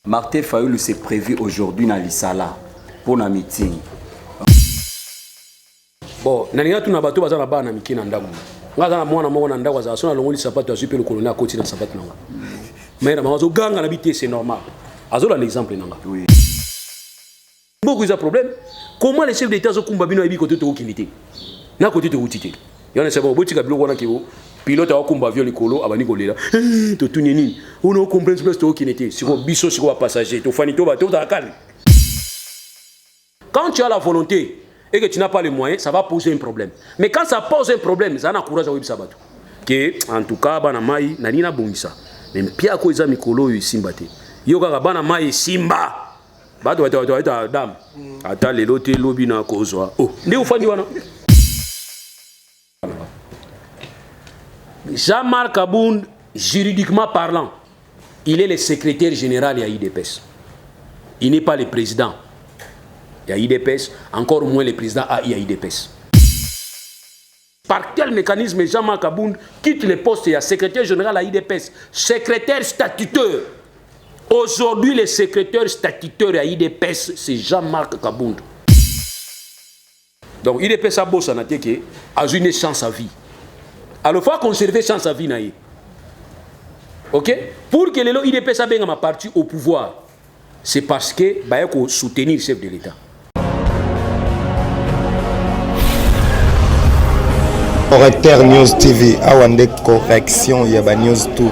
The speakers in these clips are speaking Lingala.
Martin Fayulu s'est prévu aujourd'hui dans l'Isala pour un meeting. Bon, naniga tuna bato baza na bana miki na ndaku. Ngaza na mwana moko na ndaku za sona longoli sapato azu pe le colonel akoti na sapato nanga. Mais na mazo ganga na biti c'est normal. Azola l'exemple nanga. Oui. Beaucoup de problèmes. Comment les chefs d'état zo kumba bino ebi côté to kinité. Na côté to utité. Yona c'est bon botika bilo wana kibo. Pilote a kumba viol likolo abani kolela. To tunini. On ne comprend pas to kinité. Siko biso siko passager to fani to bato ta calme. Quand tu as la volonté et que tu n'as pas les moyens, ça va poser un problème. Mais quand ça pose un problème, ça n'a courage à web sabato. Que en tout cas, bana mai na nina bongisa. Même pia ko eza mikolo yu simbate. Yo kaka bana mai simba. Bato wata dam. Ata lelo te lobi na kozwa. Oh, ndi ufandi wana. Jean-Marc Abound, juridiquement parlant, il est le secrétaire général de l'IDPS. Il n'est pas le président. Il y a IDPS, encore moins le président IDPS. Par quel mécanisme Jean-Marc Abound quitte le poste de secrétaire général à IDPS, secrétaire statutaire? Aujourd'hui, le secrétaire statutaire à IDPS, c'est Jean-Marc Abound. Donc, IDPS a bossé a une chance à vie. Alors, il faut conserver chance à vie. Ok? Pour que l'IDPS a bien ma partie au pouvoir, c'est parce que il faut soutenir le chef de l'État. Correcteur News TV, Awande correction, Yaba News tout.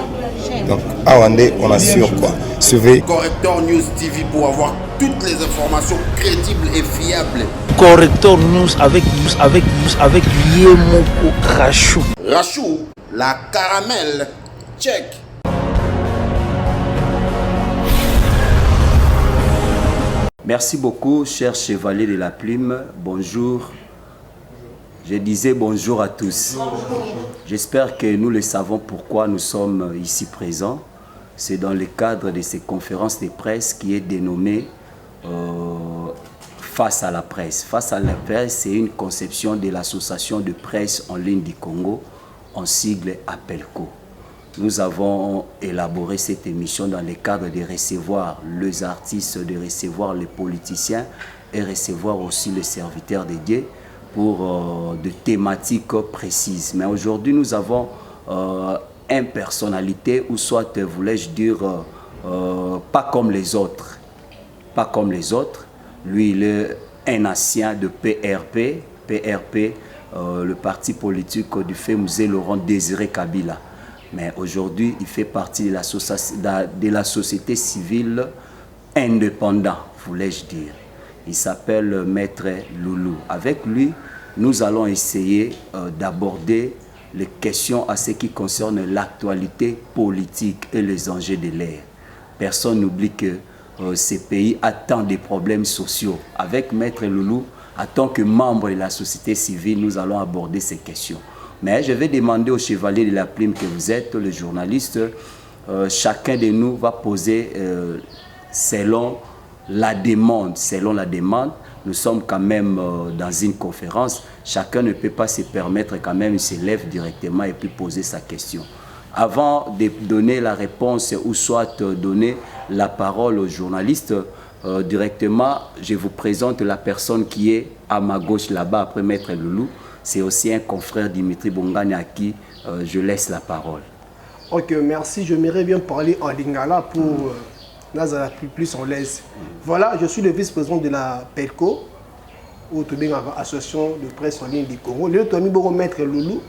Donc, Awande, on assure quoi. Suivez Correcteur News TV pour avoir toutes les informations crédibles et fiables. Correcteur News avec Yemoko Rachou. Rachou, la caramel, check. Merci beaucoup, cher chevalier de la plume. Bonjour. Je disais bonjour à tous. J'espère que nous le savons pourquoi nous sommes ici présents. C'est dans le cadre de ces conférences de presse qui est dénommée Face à la presse. Face à la presse, c'est une conception de l'association de presse en ligne du Congo, en sigle APELCO. Nous avons élaboré cette émission dans le cadre de recevoir les artistes, de recevoir les politiciens et recevoir aussi les serviteurs de Dieu pour des thématiques précises. Mais aujourd'hui, nous avons une personnalité, ou soit, voulais-je dire, pas comme les autres. Pas comme les autres. Lui, il est un ancien de PRP. PRP, le parti politique du fait Musée Laurent Désiré Kabila. Mais aujourd'hui, il fait partie de la société civile indépendante, voulais-je dire. Il s'appelle Maître Loulou. Avec lui, nous allons essayer d'aborder les questions à ce qui concerne l'actualité politique et les enjeux de l'ère. Personne n'oublie que ce pays a tant de problèmes sociaux. Avec Maître Loulou, en tant que membre de la société civile, nous allons aborder ces questions. Mais je vais demander au chevalier de la plume que vous êtes, le journaliste, chacun de nous va poser selon la demande. Selon la demande, nous sommes quand même dans une conférence. Chacun ne peut pas se permettre quand même, il se lève directement et puis poser sa question. Avant de donner la réponse ou soit donner la parole au journaliste, directement, je vous présente la personne qui est à ma gauche là-bas après Maître Loulou. C'est aussi un confrère Dimitri Bongani à qui je laisse la parole. Ok, merci. J'aimerais bien parler en lingala pour Nazara plus en l'aise. Voilà, je suis le vice-président de la PELCO, ou Association de presse en ligne du Congo. Le Tomi Boro Maître Loulou,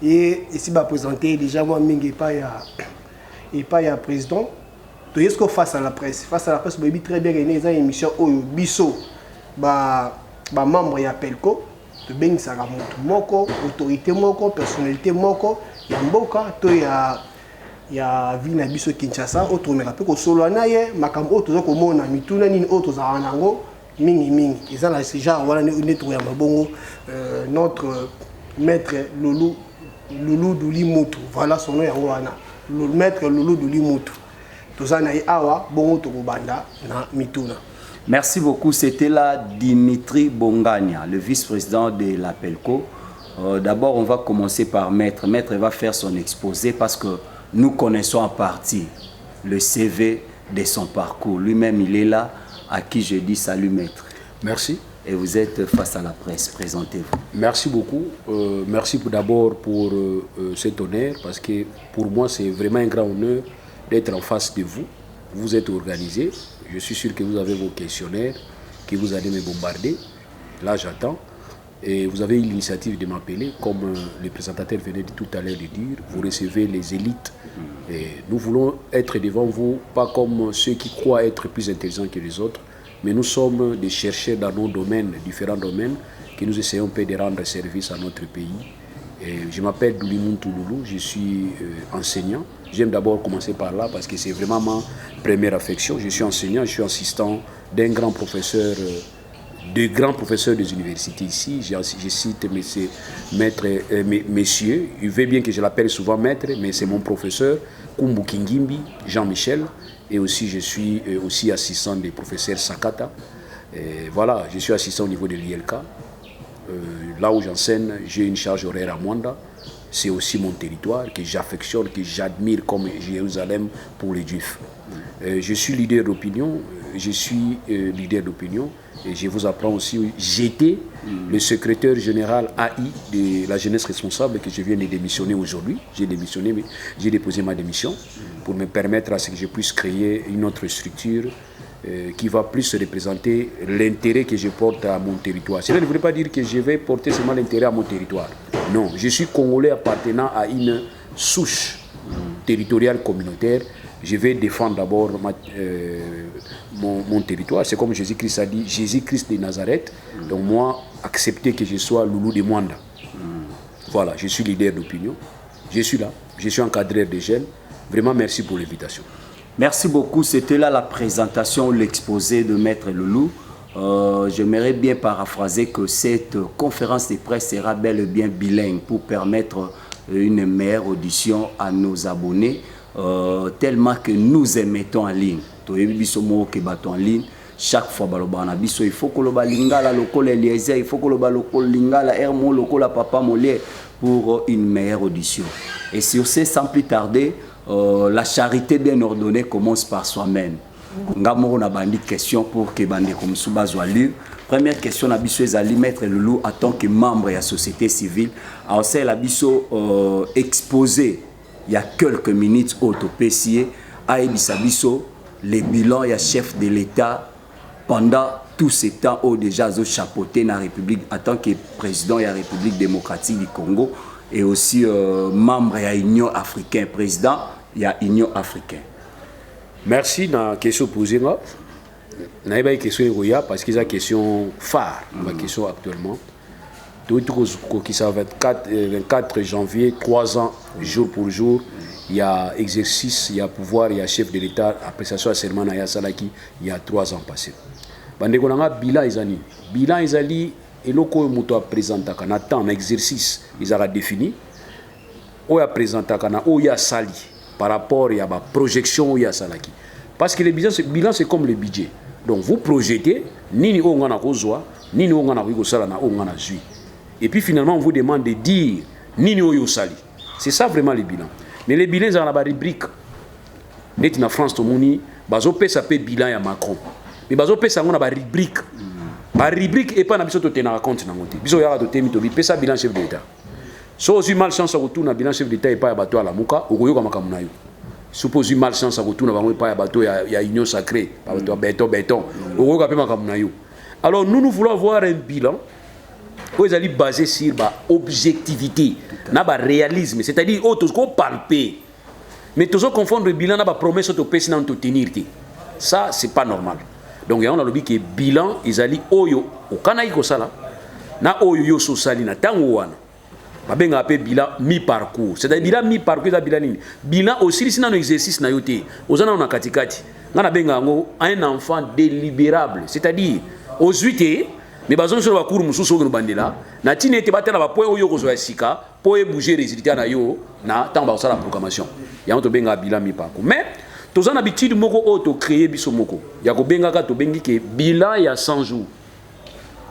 et ici, va présenter déjà moi, Mingi et pas ya président. Donc, est-ce qu'on face à la presse? Face à la presse, il très bien gagné une émission au Bisso, membre de la PELCO. De bien ça la moko autorité moko personnalité moko ya mboka to ya vina biso Kinshasa auto me rappelle ko solo naye makambo auto ko mona mituna nini auto za nango mingi ils ont la genre wala ne to ya mabongo notre maître Loulou Douli Moutou, voilà son nom ya wana maître Loulou Douli Moutou. tozana awa bongo tokobanda na mituna. Merci beaucoup. C'était là Dimitri Bongania, le vice-président de la PELCO. D'abord, on va commencer par Maître. Maître va faire son exposé parce que nous connaissons en partie le CV de son parcours. Lui-même, il est là, à qui je dis salut Maître. Merci. Et vous êtes face à la presse. Présentez-vous. Merci beaucoup. Merci d'abord pour cet honneur parce que pour moi, c'est vraiment un grand honneur d'être en face de vous. Vous êtes organisé. Je suis sûr que vous avez vos questionnaires, que vous allez me bombarder. Là, j'attends. Et vous avez eu l'initiative de m'appeler, comme le présentateur venait tout à l'heure de dire. Vous recevez les élites. Et nous voulons être devant vous, pas comme ceux qui croient être plus intelligents que les autres, mais nous sommes des chercheurs dans nos domaines, différents domaines, que nous essayons de rendre service à notre pays. Et je m'appelle Doulimuntu Loulou, je suis enseignant. J'aime d'abord commencer par là parce que c'est vraiment ma première affection. Je suis enseignant, je suis assistant d'un grand professeur, de grands professeurs des universités ici. Je cite messieurs, il veut bien que je l'appelle souvent maître, mais c'est mon professeur, Kumbu Kingimbi, Jean-Michel. Et aussi, je suis aussi assistant des professeurs Sakata. Et voilà, je suis assistant au niveau de l'ILK. Là où j'enseigne, j'ai une charge horaire à Mwanda. C'est aussi mon territoire que j'affectionne, que j'admire comme Jérusalem pour les Juifs. Je suis leader d'opinion. Et je vous apprends aussi, j'étais le secrétaire général AI de la jeunesse responsable que je viens de démissionner aujourd'hui. J'ai démissionné, mais j'ai déposé ma démission pour me permettre à ce que je puisse créer une autre structure qui va plus représenter l'intérêt que je porte à mon territoire. Cela ne veut pas dire que je vais porter seulement l'intérêt à mon territoire. Non, je suis Congolais appartenant à une souche territoriale communautaire. Je vais défendre d'abord mon territoire. C'est comme Jésus-Christ a dit, Jésus-Christ de Nazareth. Donc moi, accepter que je sois Loulou de Mwanda. Voilà, je suis leader d'opinion. Je suis là, je suis encadreur des jeunes. Vraiment, merci pour l'invitation. Merci beaucoup. C'était là la présentation, l'exposé de Maître Loulou. J'aimerais bien paraphraser que cette conférence de presse sera bel et bien bilingue pour permettre une meilleure audition à nos abonnés. Tellement que nous émettons en ligne. En ligne. Chaque fois, il faut que le lingala local Eliezer, il faut que le lingala Hermon local Papa Molière pour une meilleure audition. Et sur ce, sans plus tarder, la charité bien ordonnée commence par soi-même. Ngamoro na bandi question pour que bande comme Soubazwa lire. Première question na biso ezali Maître Loulou en tant que membre de la société civile. Alors c'est la biso exposé il y a quelques minutes au Topessier à Ebisabiso les bilans il y a chef de l'État pendant tout ce temps où déjà zo chapeauté na République en tant que président de la République démocratique du Congo et aussi membre de l'Union africaine, président il y a Union africaine. Merci dans la question posée. Je n'ai pas une question parce que c'est une question phare, ma question actuellement. Tout qui ça 24 janvier, 3 ans, jour pour jour, il y a exercice, il y a pouvoir, il y a chef de l'État, appréciation à Serman Aya Salaki, il y a 3 ans passés. Bandekolanga bilan izali. Bilan izali et loko moto a présenté kana temps exercice, ils ont défini. O ya présenté kana o ya sali par rapport à la projection o ya salaki. Parce que le bilan c'est comme le budget. Donc vous projetez nini o ngana kozwa, nini o ngana ko sala na o ngana zui. Et puis finalement, on vous demande de dire Nini Oyo Sali. C'est ça vraiment le bilan. Mais les bilans, ils ont la rubrique. Net en France, tout le monde, bazo pe ça peut bilan à Macron. Mais bazo pe ça on a la rubrique. La rubrique et pas na biso to tenir compte na monter. Biso ya to temi to bi pe ça bilan chef d'État. So aussi malchance à retour na bilan chef d'État et pas ya bato à la muka, okoyo kama kamuna yo. Suppose malchance à retour na bango pas ya bato ya union sacrée, pas bato béton. Okoyo ka pe makamuna yo. Alors nous voulons avoir un bilan où ils allaient baser sur l'objectivité, le réalisme, c'est-à-dire qu'ils ont palpé. Mais tous confondre le bilan avec la promesse de tenir. Ça, c'est pas normal. Donc, il y a un que le bilan, ils allaient au Kanaï Kosala, na Oyo Sosali, na Tangouana. Il y a un bilan mi-parcours. C'est-à-dire bilan mi-parcours, bilan aussi, c'est un exercice. Aux gens ont katikati. Il y a un enfant délibérable. C'est-à-dire, aux 8 mais bazon sur la cour mususu no bandela na tine te batela ba point oyo kozwa sika po e bouger résultat na yo na tant ba la proclamation ya on to benga bilan mi parcours mais Tous en habitude moko auto créer biso moko. Ya ko benga ka to bengi ke bilan ya 100 jours.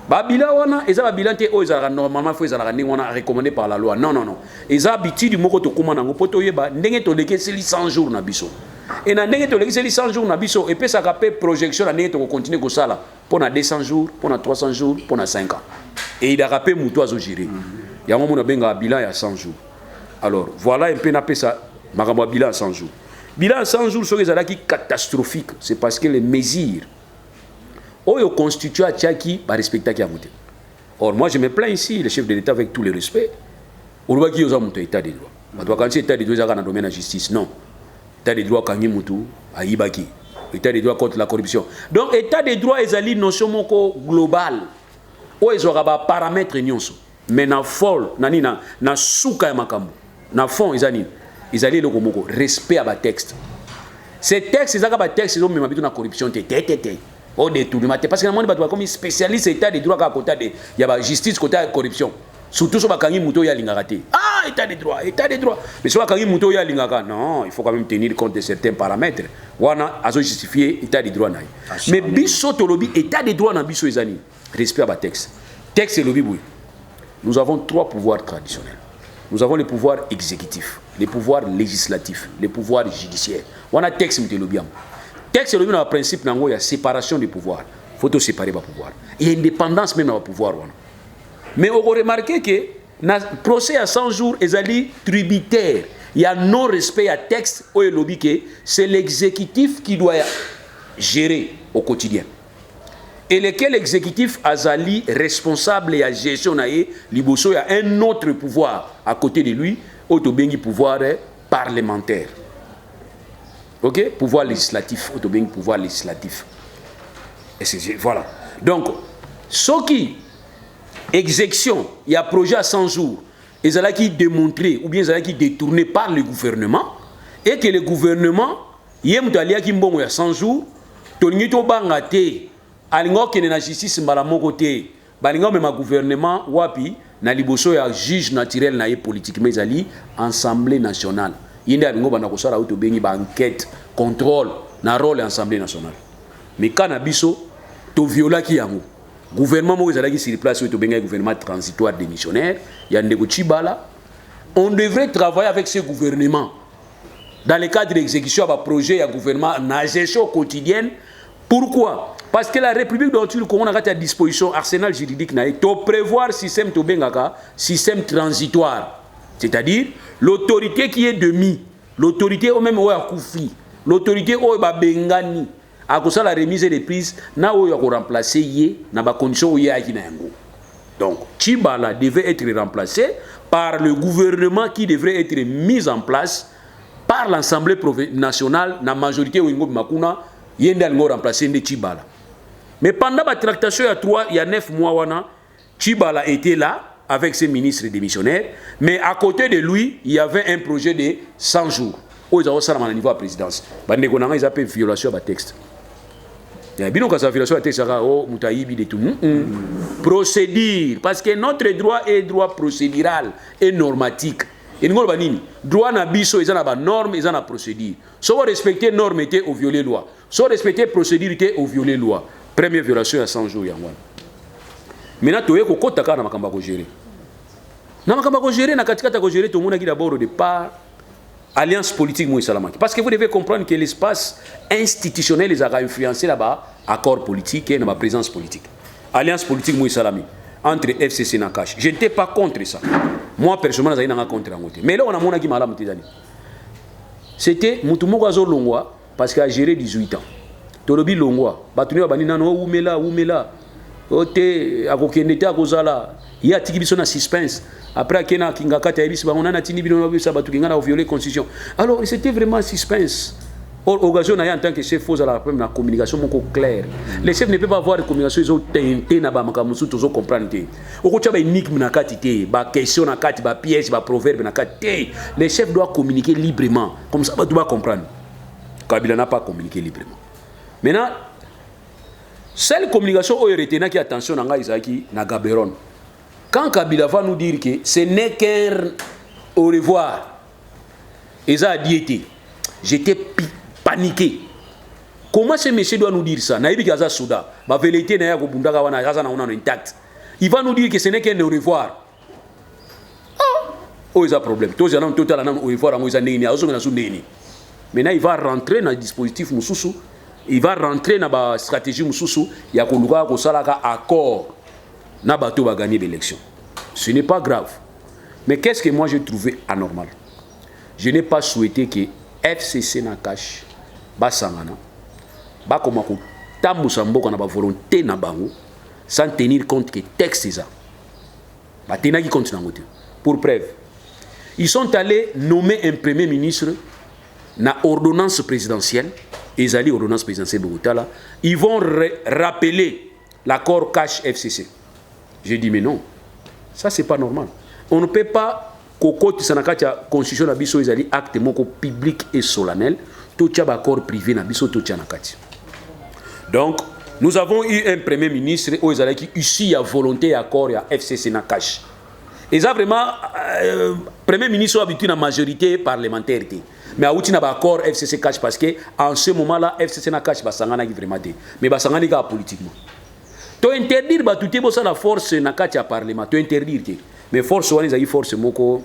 Ba bilan wana eza ba bilan te o eza normalement faut eza ndenge wana recommandé par la loi. Non non non. Eza habitude moko to komana ngo poto yeba ndenge to leke seli 100 jours na biso. Et na ndenge to leke seli 100 jours na biso et puis ça ka projection na ndenge to continuer ko sala pour na 200 jours, pour na 300 jours, pour na 5 ans. Et il a rappelé muto azo gérer. Ya mo na benga bilan ya 100 jours. Alors, voilà un peu na ça makambo bilan à 100 jours. Bilan à 100 jours, c'est catastrophique. C'est parce que les mesures ont constitué à Tchaki par respecter à Kiamoute. Or, moi, je me plains ici, le chef de l'État, avec tout le respect. On doit qu'il y ait un état de droit. Quand il y a état de droit, dans le domaine de la justice, non. État de droit, quand il y a à Ibaki. État de droit contre la corruption. Donc, état de droit, ils ont une notion globale. Où ils ont des paramètres. Mais dans le fond, dans souka et makambo. Dans le fond, ils ont le respect à la texte. Ces textes, ils ont des textes, ils ont même la corruption. Au détournement. Parce que les gens comme spécialistes état de droit à côté de la justice côté de la corruption. Surtout sur les gens qui ont raté. Ah, état de droit, état de droit. Mais sur les gens qui ont raté, non, il faut quand même tenir compte de certains paramètres. On a justifié l'état de droit. Mais biso tolobi état de droit dans biso ezani. Respect à la texte. Texte et lobby. Nous avons 3 pouvoirs traditionnels. Nous avons le pouvoir exécutif, le pouvoir législatif, le pouvoir judiciaire. On a texte et lobby. Texte et lobby dans le principe, il y a séparation des pouvoirs. Il faut séparer les pouvoirs. Il y a indépendance même dans le pouvoir. Mais on a remarqué que dans le procès à 100 jours, il y a tributaire. Il y a non-respect à texte ou lobby que c'est l'exécutif qui doit gérer au quotidien. Et lequel exécutif azali responsable et à gestion naé liboso il y a un autre pouvoir à côté de lui autobengi pouvoir parlementaire. OK, pouvoir législatif, autobengi pouvoir législatif. Et c'est voilà. Donc ce qui exécution, il y a projet à 100 jours, ils allaient qui démontrer ou bien ils allaient qui détourner par le gouvernement et que le gouvernement yem dalia qui mbongo il y a 100 jours, tonito bangate alingo kene na justice mbala moko te balingo même gouvernement wapi na liboso ya juge naturel na ye politique mais ali assemblée nationale yinde alingo bana ko sala auto bengi ba enquête contrôle na rôle assemblée nationale mais kana biso to viola ki yango gouvernement mo ezalaki sur place auto bengi gouvernement transitoire démissionnaire ya ndeko Chibala on devrait travailler avec ce gouvernement dans le cadre d'exécution de projet ya gouvernement na gestion quotidienne. Pourquoi? Parce que la République dont le Congo a à disposition arsenal juridique to prévoir système to bengaka système transitoire, c'est-à-dire l'autorité qui est demi, l'autorité au même oya koufi, l'autorité oya ba bengani a kosa la remise des prises na oya ko remplacer yé na ba condition oya ki na yango. Donc Chibala devait être remplacé par le gouvernement qui devrait être mis en place par l'Assemblée nationale na majorité oingo makuna yende algo remplacer de Chibala. Mais pendant la tractation il y a 9 mois wana Chibala était là avec ses ministres démissionnaires, mais à côté de lui, il y avait un projet de 100 jours. Ils ont ça à niveau de la présidence. Ils appellent violation de texte. Il y a bien une violation de texte, oh, moutaïbi de tout. Procédure, parce que notre droit est droit procédural et normatique. Et nous avons droit na biso, ils ont des normes, ils ont des procédures. Si vous respectez les normes, vous violez la loi. Si vous respectez les procédures, vous violez la loi. Première violation à 100 jours. Maintenant, tu es au Taka na makamba ko gérer. Na makamba ko gérer, na katika ko gérer, tout le monde qui d'abord au départ alliance politique Moïse Salamaki. Parce que vous devez comprendre que l'espace institutionnel les a influencé là-bas, accord politique et ma présence politique. Alliance politique Moïse Salami entre FCC et Nakash. Je n'étais pas contre ça. Moi personnellement, je n'étais pas contre. Mais là, on a mon qui m'a là. C'était Moutoumou Azo Longwa parce qu'il a géré 18 ans. Tolobi Longwa, Batuni Abanina no Oumela. Ote akokendete akozala ya tikibiso na suspense après kena kingakata yebisi ba onana tini bino na sabatu kingana violer constitution. Alors c'était vraiment suspense. Or occasion na en tant que chef faut la la communication moko claire. Les chefs ne peuvent pas avoir de communication ils ont tenté na ba makamusu tozo comprendre te. Okocha ba énigme na kati te, ba question na kati, ba piège, ba proverbe na kati te. Les chefs doivent communiquer librement. Comme ça ba doit comprendre. Kabila n'a pas communiqué librement. Maintenant seule communication où il retenait qui attention à Isaki na Gaberon. Quand Kabila va nous dire que ce n'est qu'un au revoir, Isa a dit j'étais paniqué. Comment ce monsieur doit nous dire ça? Naïbi Gaza Souda, ma vérité n'a pas bundaka wana Gaza na on intact. Il va nous dire que ce n'est qu'un au revoir. Oh, il y a un problème. Tous les gens total au revoir à Nini, à Nini. Maintenant, il va rentrer dans le dispositif Moussoussou. Il va rentrer dans la stratégie Moussoussou. Il y a un accord. Na bateau va gagner l'élection. Ce n'est pas grave. Mais qu'est-ce que moi j'ai trouvé anormal? Je n'ai pas souhaité que FCC Nakash Basangana ba comme Tamousambo na ba volonté na bango sans tenir compte que texte ça. Ba tenaki compte na ngote. Pour preuve, ils sont allés nommer un premier ministre na ordonnance présidentielle. Ils allaient ordonnance présidentielle Bogota là. Ils vont rappeler l'accord cash FCC. J'ai dit mais non, ça c'est pas normal. On ne peut pas cocotte sanakatia constitution na biso ezali acte moko public et solennel tout tcha accord privé na biso tout tcha nakati. Donc nous avons eu un premier ministre où ezali qui ici a volonté accord ya FCC na cash. Et ça vraiment premier ministre habitué na majorité parlementaire. Mais a outi na accord FCC cash parce que en ce moment là FCC na cash basangana qui vraiment té. Mais basangana ka politiquement. Tu interdire tout la force na kati ya parlement, tu interdire que mais force wana ezali force moko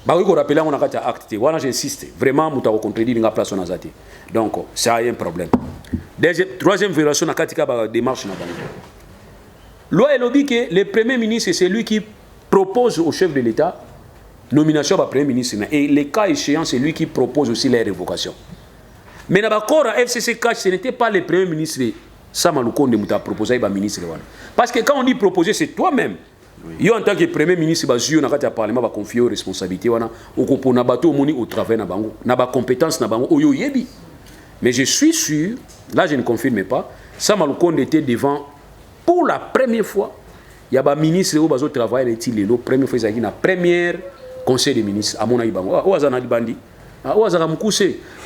ba ko rappeler on a kati acte wana j'insiste vraiment muta ko contredire nga place on azati. Donc ça a un problème. Troisième violation na kati ka ba démarche na bango. Loi elobi que le premier ministre c'est lui qui propose au chef de l'État nomination du premier ministre et les cas échéants c'est lui qui propose aussi les révocations. Mais na ba corps FCC cash ce n'était pas le premier ministre Samaloukonde m'a proposé le ministre. Parce que quand on dit proposer, c'est toi-même. Oui. En tant que premier ministre, le Parlement va confier aux responsabilités au travail, aux compétences. Mais je suis sûr, là je ne confirme pas, Samaloukonde était devant, pour la première fois, il y a un ministre qui a travaillé la première fois, il y a premier conseil des ministres. À mon avis,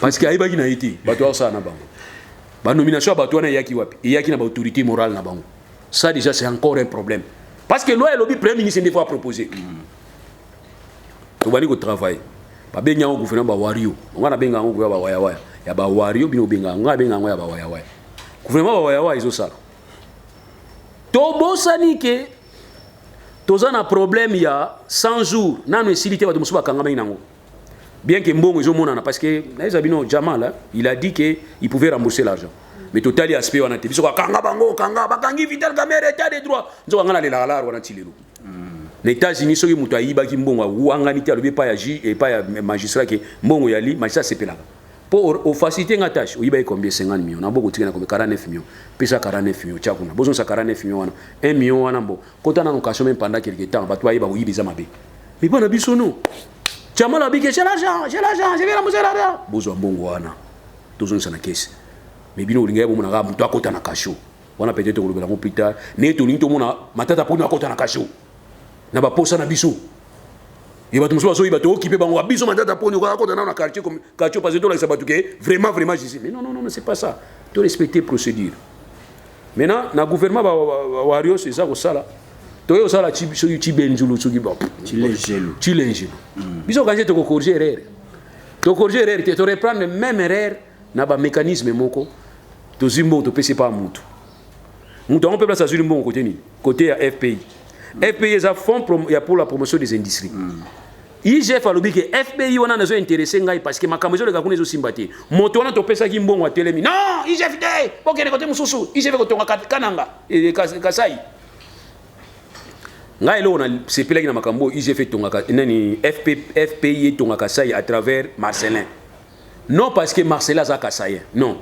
parce qu'il y a été, la nomination à yaki wapi et yaki na autorité morale na bango. Ça déjà c'est encore un problème. Parce que loi lobby premier ministre ne faut pas proposer. To bani ko travail. Ba benga ngo gouvernement ba wario. On na benga ngo ba waya waya. Ya ba wario bino benga ngo benga ngo ya ba waya waya. Gouvernement ba waya waya izo sala. To bosani ke toza na problème ya 100 jours na no esilité ba musuba kanga mai nango. Bien que Mbongo Zomonana, parce que Jamal, il a dit qu'il pouvait rembourser l'argent. Mais total, il y a aspect, on a dit, Kanga Bango, Kanga, Bakangi, Vital Gamere, état des droits. Nous avons les lalar, on a tiré. Les États-Unis, ceux qui ont dit que Mbongo, ou Anganité, il n'y a pas agi, et pas magistrat qui Mbongo Yali, magistrat c'est là. Pour faciliter la tâche, il y a combien 50 millions, on a beaucoup de 49 millions, puis ça 49 millions, tu as besoin de 49 millions, 1 million, on a beau. Quand on a un cachot même pendant quelques temps, bah toi, il va y avoir des mais bon, on a besoin de nous. Jamal a dit que j'ai l'argent, je vais rembourser l'argent. Besoin bon wana. Tous on s'en a caisse. Mais bino linga bo mona muto akota na kasho. Wana peut-être ko lobela plus tard. Ne to linto mona matata poni akota na kasho. Na ba posa na biso. Et ba tumuso so ibato occupé bango biso matata poni ko akota na quartier comme quartier parce que là ça va tout que vraiment je dis mais non c'est pas ça. Tu respecter procédure. Maintenant na gouvernement ba wario c'est ça ko sala. Toyo sala ci benjulu ci ba ci l'engelo biso quand te corriger erreur te reprendre même erreur na ba mécanisme moko to zimbo to pese pas mutu on peut placer sur bon côté ya FPI est fond pour la promotion des industries. IGF a lobby que FPI on a besoin intéressé ngai parce que makambo le gakune zo simbate moto on to pesa ki mbongo a telemi non IGF te pour que côté mususu IGF ko tonga kananga et kasai ngai lo na sepelaki na makambo IGF tonga nani FPI tonga kasai à travers Marcelin. Non parce que Marcelin za kasai. Non.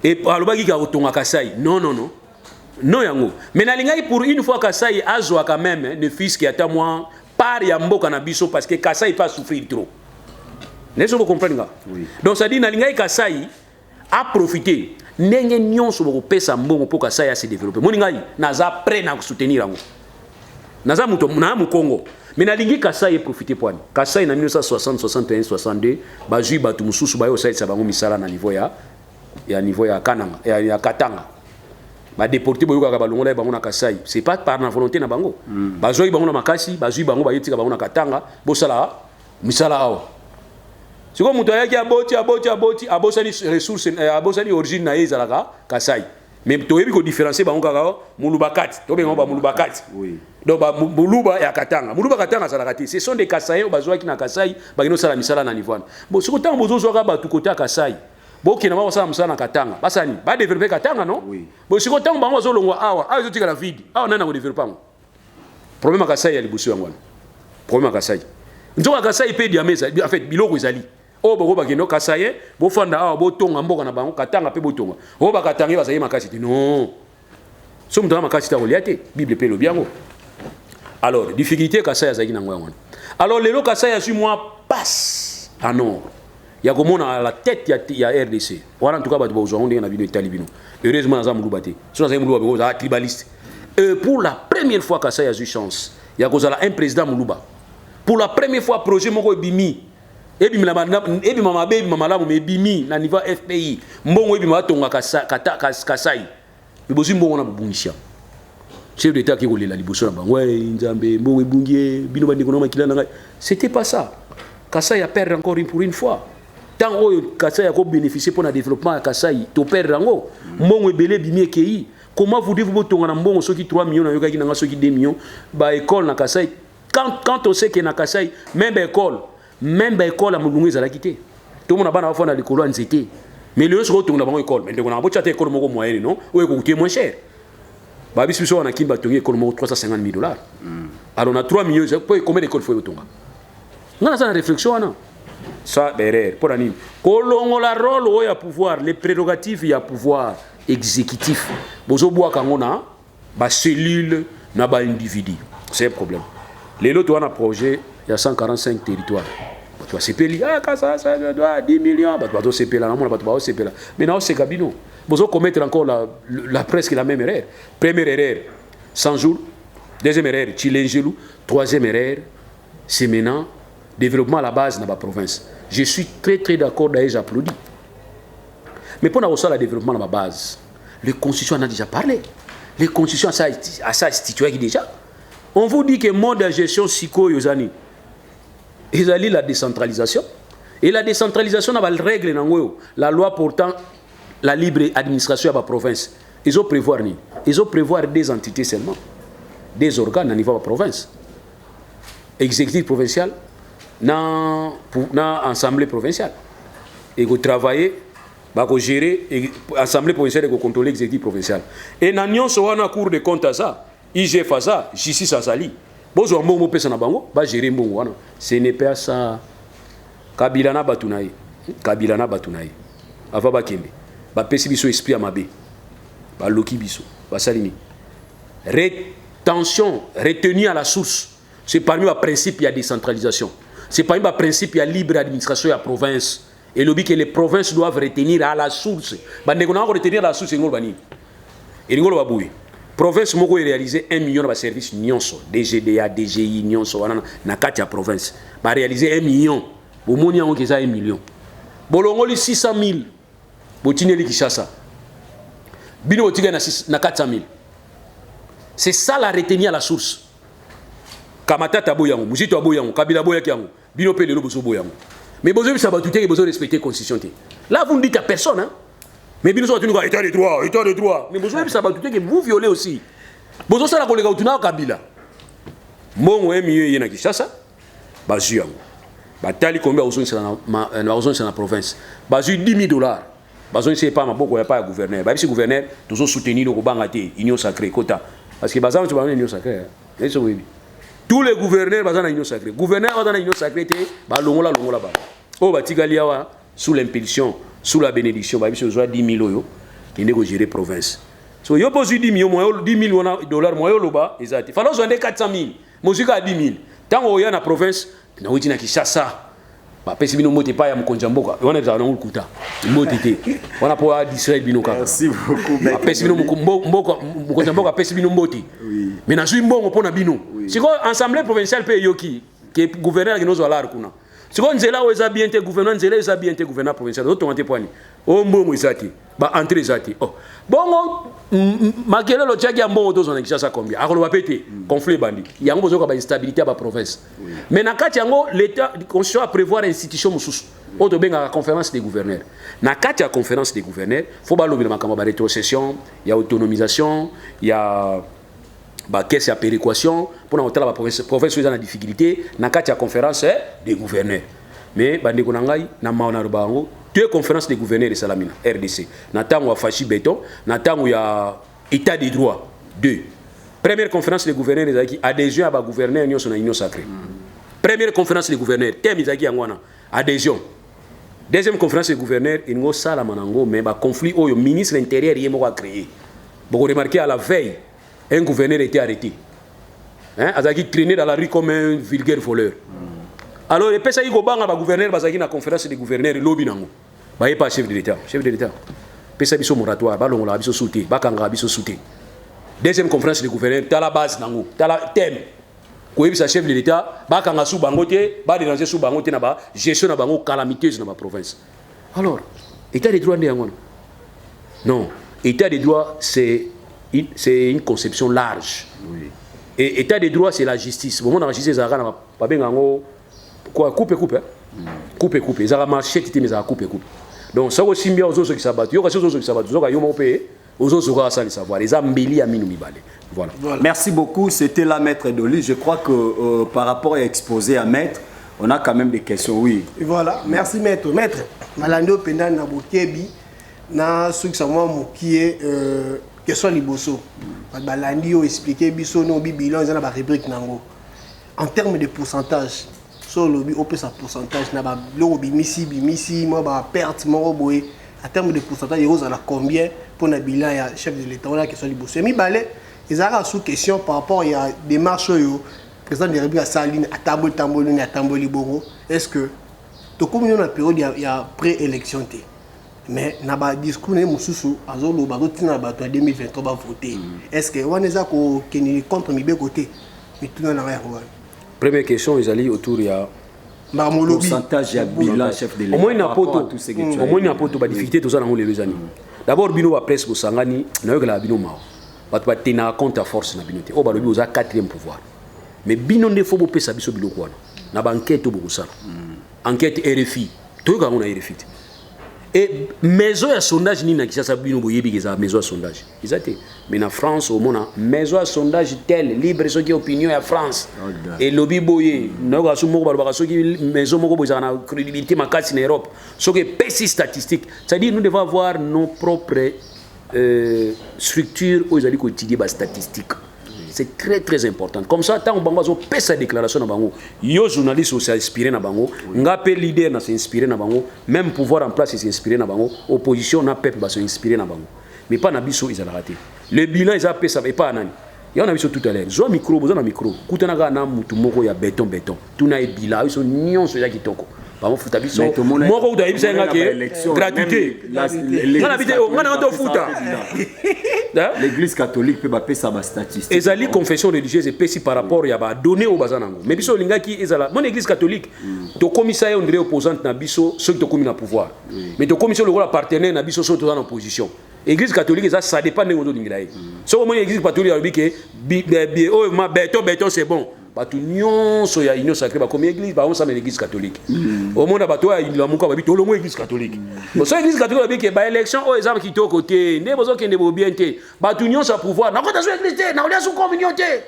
Et alobaki ka tonga kasai. Non. Non yango. Mais na lingai pour une fois kasai azwa quand même ne fils qui attend moi par ya mboka na biso parce que kasai pas souffrir trop. N'est-ce que vous comprenez? Oui. Donc ça dit na lingai kasai a profiter. Ndenge nyonso boko pesa mbongo pour kasai a se développer. Moningai naza prêt na soutenir yango. Naza muto na mu Congo. Mais na lingi kasai profiter poani. Kasai na 1960 61 62 bazui batu mususu bayo sai sabango misala na niveau ya Kananga ya Katanga. Ba déporté boyoka ka balongola bango na kasai. C'est pas par na volonté na bango. Bazoi bango na makasi, bazui bango ba yetika bango na Katanga, bosala misala awa. C'est comme Moutaya qui a aboti ressources, aboti origine naïe zalaka, Kasai. Mais tu as différencier Moulubakati. Tu as Moulubakati. Donc, Mouluba et Katanga. Mouluba Katanga, ce sont des Kasaïens qui na Kasai, qui sont misala na Nivouane. Bon, ce que tu as besoin de côté Kasai. Bon, qui n'a pas besoin de Katanga. Basani, va développer Katanga, non? Bon, ce que tu as besoin de Awa, tu as la vide. Awa, on a développé. Problème à Kasai, il y a les boussons. Problème à Kasai. Nous avons Kasai paye diamètre. En fait, Biloko Zali. Oh, bo bakino Kasaye, bo fanda awa bo tonga mboka na bango katanga pe bo tonga. Oh bakatangi basaye makasi ti non. Somme dans makasi ta reliate, Bible pe lo biango. Alors, difficulté Kasaya zaki na ngwa. Alors lelo Kasaya su moi passe à nord. Ya komona à la tête ya RDC. Voilà en tout cas ba bo zo ndenge na vidéo talibino. Heureusement za muluba te. So za muluba bo za tribaliste. Pour la première fois Kasaya a eu chance. Ya kozala un président muluba. Pour la première fois projet moko bimi. Ebi mama malamu mebimi na niveau FPI mbongo ebi matonga Kasai bibozi mbongo na bubungisha chef d'état qui roule la liboso na bango nzambe mbongo ebungie bino bandi kona makila na c'était pas ça. Kasai a perdre encore pour une fois tant oyo Kasai a ko bénéficier pour le développement à Kasai to perdre rango mbongo ebele bimi ekei comment vous devez vous tonga na mbongo soki 3 millions na yokaki na soki 2 millions ba école na Kasai quand on sait que na Kasai même école à Moulungu za la quitté tout le monde a bana fond dans l'école en zété mais le reste retourne dans école mais on a beau chater école moko moyenne non ou coûter moins cher ba biso on a kimba tongi école moko $350,000 alors on a 3 millions combien d'école faut tonga on a ça réflexion non ça derrière pour ani kolongo la rôle au ya pouvoir les prérogatives ya pouvoir exécutif bozo boa kangona ba cellule na ba individu c'est un problème les lots on a projet il y a 145 territoires. Tu vois, c'est peli. Ah, ça doit 10 millions. Tu vas c'est là. Mais non, c'est Gabino. Vous allez commettre encore presque la même erreur. Première erreur, 100 jours. Deuxième erreur, Chilengelou. Troisième erreur, c'est maintenant développement à la base dans la province. Je suis très très d'accord, d'ailleurs j'applaudis. Mais pour avoir le développement à la base, les constitutions en a déjà parlé. Les constitutions à ça institué déjà. On vous dit que le mode de gestion psycho yozani. Ils allaient la décentralisation. Et la décentralisation n'a pas de règle dans la loi portant la libre administration à la province. Ils ont prévoir ni. Ils ont prévoir des entités seulement. Des organes à niveau de la province. Exécutif provincial, dans l'assemblée provinciale. Et vous travaillez, vous gérer l'assemblée provinciale et vous contrôlez l'exécutif provincial. Et dans la cour de compte à ça, IG Faza, Justice Azali. Bozo mbongo pesa na bango, ba gérer mbongo wana. Ce n'est pas ça. Kabila na batunaye. Ava ba kembe. Ba pesi biso esprit amabe. Ba loki biso. Ba salini. Rétention, retenue à la source. C'est parmi les principes, il y a décentralisation. C'est parmi les principes, il y a libre administration, il y a province. Et le but que les provinces doivent retenir à la source. Ba ndekona retenir à la source ngolo bani. Et ngolo babuyi. Province moko réalisé 1 million de services nyonso DGDA DGI nyonso na kati ya province ba réaliser 1 million bo moni yango keza 1 million bolongoli 600,000 botineli Kishasa bino otiga na 400,000 c'est ça la retenue à la source kamatata boyango muzito boyango kabila boyaki yango bino pe lelo boso boyango mais bozo bisa batuté que bozo respecter constitution té là vous ne dites à personne hein. Mais bien sûr, tu nous dis état de droit. Mais vous savez, ça va tout que vous violez aussi. Vous savez, la collègue au Kabila. Mon mieux, il y a Kishasa. Bazu. Batali combien aux dans la province. Bazu $10,000. Bazu, c'est pas ma beaucoup, il n'y a pas de gouverneur. Bah, si gouverneur, toujours soutenir le Bangate, Union Sacrée, Kota. Parce que Bazan, tu vas Union Sacrée. Tous les gouverneurs, Bazan, Union Sacrée. Gouverneur, Bazan, Union Sacrée, Longola. Oh, Batigaliawa, sous l'impulsion. Sous la bénédiction, il y a 10 000 euros qui ne gérer province. So, il y a 10 000 $, il fallait 400 000. Musique à 10 000. Tant qu'il y a une province, il y a une Kishasa. Merci beaucoup. Mais na suis bon pour na bino. Si ko assemblée provinciale pe yoki que gouverneur qui nous a là kuna. Si on est là, on est bien gouverneur, on est bien gouverneur provincial. On est point. On est ba entrée zati. Oh. Bon, makele lo tchaki ya mbongo tozo na Kinshasa combien? Akolo ba pété, conflit bandi. Il y a ngozo ka ba instabilité ba province. Mais na kati yango l'état constitution à prévoir institution mususu. Oto benga la conférence des gouverneurs. Na kati ya conférence des gouverneurs, faut ba lobela makamba ba rétrocession, il y a autonomisation, il y a ba caisse ya péréquation pour na hôtel ba province dans la difficulté, na kati ya conférence des gouverneurs. Mais bandi ko ngai na maona rubango deux conférences des gouverneurs de Salamina, RDC. Natango a Fachi Béton, Natango a État des droits. Deux. Première conférence des gouverneurs, des adhésion à la gouverneur Union Union Sacrée. Première conférence des gouverneurs, thème Izaki Angwana, adhésion. Deuxième conférence des gouverneurs, il y a Salamanango, mais un conflit où le ministre de l'Intérieur a créé. Vous remarquez à la veille, un gouverneur était arrêté. Azaki traîné dans la rue comme un vulgaire voleur. Alors, les personnes qui ont le gouverneur, ils la conférence des gouverneurs, lobby nango. Bah, pas chef de l'État. Chef de l'État. Pesa biso moratoire, ba longola biso souté, ba kanga biso souté. Deuxième conférence des gouverneurs, t'as la base nango, t'as la thème. Ko yebisa chef de l'État, ba kanga sou bangote, ba déranger sou bangote na ba gestion na bango calamiteuse na ba province. Alors, État des droits ndé non, État des droits c'est une conception large. Oui. Et État des droits c'est la justice. Bon, on a la justice ça na ba bengango quoi coupe. Coupe. Ils ont marché, mais ils ont coupé. Donc, ça aussi bien aux autres qui s'abattent. Il y a des choses qui s'abattent. Ils ont payé. Aux autres, ils ont ça le savoir. Ils ont mbeli à minumi balé. Voilà. Merci beaucoup. C'était là, Maître Doli. Je crois que par rapport à exposé à Maître, on a quand même des questions. Oui. Et voilà. Merci, Maître. Maître, Malando Pendan Nabokebi, na ceux qui sont qui est question liboso. Malandi a expliqué biso no bilan ils ont la rubrique nango. En termes de pourcentage. Lobby au plus un pourcentage na ba lobby misi moi ba perte mo boy en termes de pourcentage ils ont combien pour na bilan ya chef de l'état là qui sont liboso mi balé ils ont sous question par rapport il y a des marches yo président de République à Saline à Tamboli Bongo est-ce que to comme on a période il y a pré-élection té mais na ba discours ne mususu azolo ba rotina ba 2023 ba voter est-ce que on est ko keni contre mi be côté mais tout na rien. Première question, ils allaient autour il y a pourcentage de bilan chef de l'État. Au moins il y a pas difficulté tout ça dans les années. D'abord bino va presque sangani na yo la bino mao. Ba to tena compte à force na bino té. O ba lobi oza 4e pouvoir. Mais bino ne faut pas pesa biso bilo kwa na ba enquête beaucoup ça. Enquête RFI. To ka ngona RFI. Et maison à sondage ni na Kinshasa bino boyebi que ça maison à sondage. Exacté. Mais en France au monde maison à sondage tel libre ce qui opinion à France. Et lobby boye na ga su moko ba so qui maison moko boza na crédibilité makasi en Europe. Ce que pessi statistique, c'est-à-dire nous devons avoir nos propres structures où ils allaient étudier ba statistiques. C'est très très important. Comme ça, tant que vous avez sa déclaration, les journalistes s'est inspiré na bango, ngapé leader na s'est inspiré na bango, même pouvoir en place s'est inspiré na bango, opposition na peuple va s'est inspiré na bango. Mais pas na biso ils ont raté. Le bilan ils ont fait ça et pas nani. Il y en a biso tout à l'heure. Zo micro, vous avez un micro. Koutana ga na mutu moko ya béton. Tout na bilan ils sont nions sur ya kitoko. Pas mon futa biso. Moko ou d'ailleurs c'est ngake gratuité. On a vidéo, on a futa. L'église catholique peut pas sa statistique. Ezali confession religieuse et pessi par rapport ya ba donner au bazanango. Mais biso lingaki ezala mon église catholique to commissaire on dirait opposante na biso ceux qui to commis na pouvoir. Mais to commission le rôle partenaire na biso ceux qui en opposition. Église catholique ça dépend de ngozo lingilai. So mon église catholique a dit que oh ma béton c'est bon. Batu nyonso ya union sacrée ba comme église ba on ça l'église catholique. Au monde bato ya la muka ba bito lo mo église catholique. Bon ça église catholique ba que ba élection au exemple qui to côté ne bozo kende bo bien té. Batu nyonso a pouvoir na kota so église té na olia sous communion té.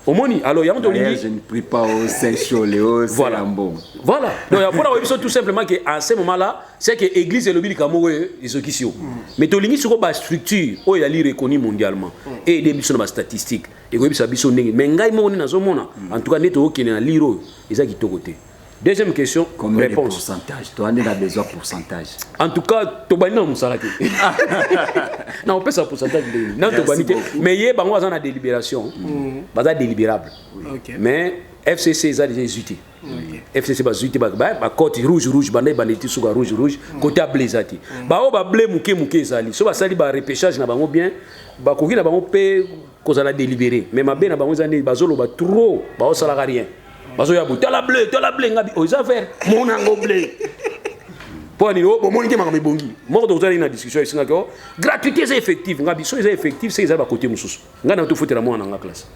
Au moni alors ya on to lingi je ne prie pas au Saint Choléo voilà bon. Voilà. Donc il faut tout simplement que à ce moment-là c'est que église et le bible kamo ils qui sont. Mais to lingi sur ba structure o ya li reconnu mondialement et des biso na statistiques et ko bisa biso ndenge mais ngai mo ni na zo mona en tout cas neto okene na liro ezaki to côté. Deuxième question, combien réponse. De pourcentage? Toi, on a besoin de pourcentage. En tout cas, tu vas non non, on peut ça pourcentage. Non, mais il y a une délibération. C'est délibérable. Mais FCC est déjà exécuté. FCC est exécuté. Côté rouge, rouge, côté blazati. Ba blé mouké zali. So ba sali ba repêchage na bango bien. Ba koki na bango pe ko za la délibérer. Mais ma ben na bango zani bazolo ba trop, ba osala rien. bazo ya bu tala bleu ngabi oza vert mon ango bleu pour ni bon mon ke makame bongi moko to zali na discussion isinga ko gratuité c'est effective ngabi so c'est effective c'est za ba côté mususu ngana to fotela mwana nga classe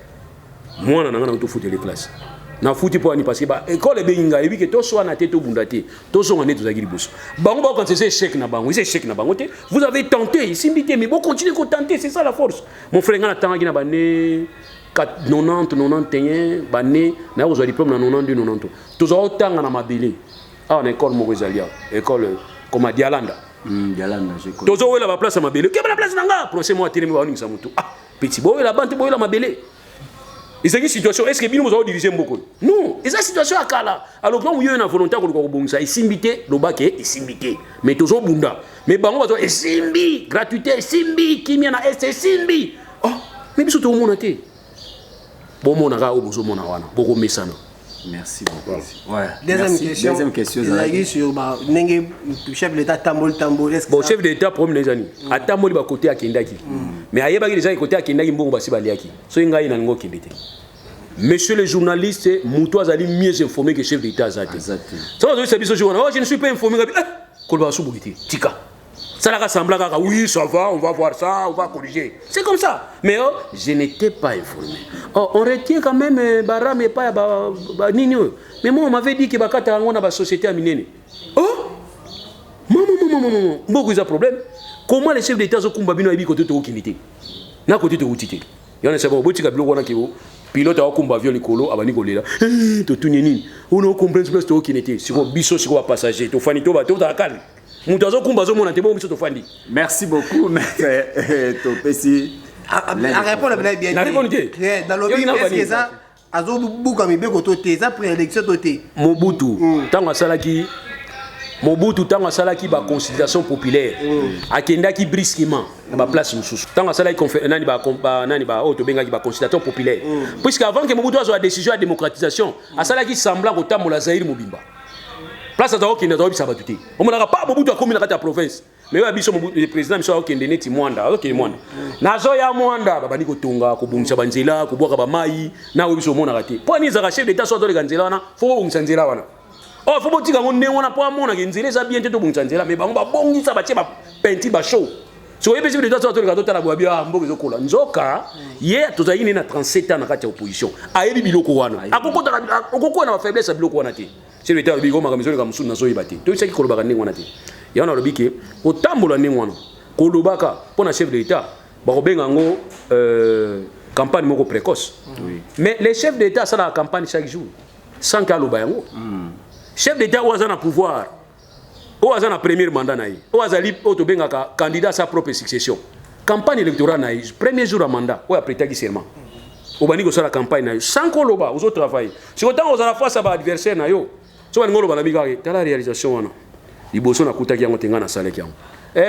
mwana nga na to fotela classe na futi pour ni parce que ba école benga ebi ke to so na teto bundate to so ngane to zakiri boso bango ba quand c'est échec na bango c'est échec na bango te vous avez tenté simbité mais bon continuez à tenter c'est ça la force mon frère ngana tanga na bané 90 91 bané na vous avez diplôme na 92 90 to tanga na mabele ah na école moko ezalia école comme à Dialanda Dialanda je connais to zo wela ba place à mabele ke ba place nanga procès moi télé ba ningisa mutu ah petit boy la bande boy la mabele. Et c'est une situation, est-ce que bien nous avons dirigé beaucoup? Non, et cette situation à Kala. Alors quand vous avez une volonté de faire simité, le bac est simité. Mais toujours bunda. Mais bon, on va dire simbi, gratuité, simbi, qui m'y en a, c'est simbi. Oh, mais bien sûr tout le monde a été. Bon, mon aga au besoin mon awana, beaucoup de messages. Merci beaucoup. Ouais. Deuxième question. Sur le chef de l'État Tambol. Bon, chef de l'État, premier années. À Tambol, il va côté à Kendaki. Mais ailleurs, il y a des côté à Kendaki, bon, va se balayer. So, il y a un ngo Kendaki. Monsieur le journaliste, Moutois a mieux informé que le chef de l'État. Ça, je ne suis pas informé. Tika. Ça l'a rassemblé, oui, ça va, on va voir ça, on va corriger. C'est comme ça. Mais oh, je n'étais pas informé. Oh, on retient quand même Baram et pas Nino. Mais moi, on m'avait dit que Bakata a une société à Minene. Oh, maman, beaucoup de problèmes. Comment les chefs d'État sont combattus à côté de l'Okinité? Na côté de l'Outité. Il y en a un petit peu de pilote a combat viol Nicolo, Abani Golela. Tu tout nini. On a compris ce que tu Okinité. Si vous biso, si vous passager, tu fanito, tu as calme. Merci beaucoup, maître Topesi. À répondre à bien. Dans le pays, est-ce que ça a ça préélection Mobutu tanga salaki ba consultation populaire akendaki brisquement na place mususu tanga salaki nani ba auto bengaki ba consultation populaire puisque avant que Mobutu azo la décision de démocratisation asalaki semblant ko tamola Zaïre Mobimba place à qui n'a pas sabatuté on n'a pas Mobutu a commis la province mais abiso le président miso a kende neti mwanda ok mwanda nazo ya mwanda babani ko tonga ko bungisa banzela ko boka ba mai na obiso mona raté po ni za chef d'état so to le ganzela wana fo bungisa nzela wana oh faut pas dire qu'on ne on a pas mon nzela za bien te to bungisa nzela mais bango ba bongisa ba tie ba penti ba show so yebe chef d'état so to le gato tala bwa mboka zo kola nzoka ye to za yini na 37 ans na kati ya opposition ayebi biloko wana akoko na faiblesse biloko wana te chef d'état bi ko makamizoli ka musu na zo yibati to isaki ko lobaka ndenge wana te ya na lobiki ko tambola ndenge wana ko lobaka pona chef d'état ba ko benga ngo campagne moko précoce mais les chefs d'état ça la campagne chaque jour sans ka loba yango chef d'état oza na pouvoir oza na premier mandat na ye oza li auto benga ka candidat à sa propre succession campagne électorale na ye premier jour à mandat o après taki serment obani ko sala campagne na yo sans ko loba ozo travailler si autant oza na face à ba adversaire na yo so ngolo bana bigaki tala réalisation wana liboso na kutaki yango tenga na saleki yango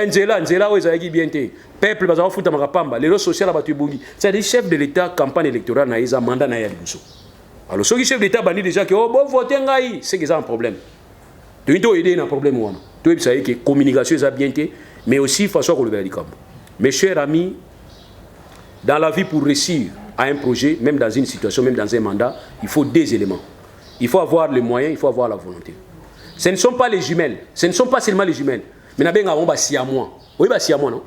nzela oyo ezalaki bien te peuple bazala kofuta makapamba lelo social ya bato ebongi c'est-à-dire chef de l'état campagne électorale na ye eza mandat na ye ya liboso alors soki chef d'état bandi déjà ke bo vote ngai c'est que ça un problème toyini toyede na problème wana toyebisa ye ke communication eza bien te mais aussi façon kolobela likambo mes chers amis dans la vie pour réussir à un projet même dans une situation même dans un mandat il faut deux éléments il faut avoir les moyens il faut avoir la volonté ce ne sont pas les jumelles ce ne sont pas seulement les jumelles mais na benga bomba siamois oui ba siamois non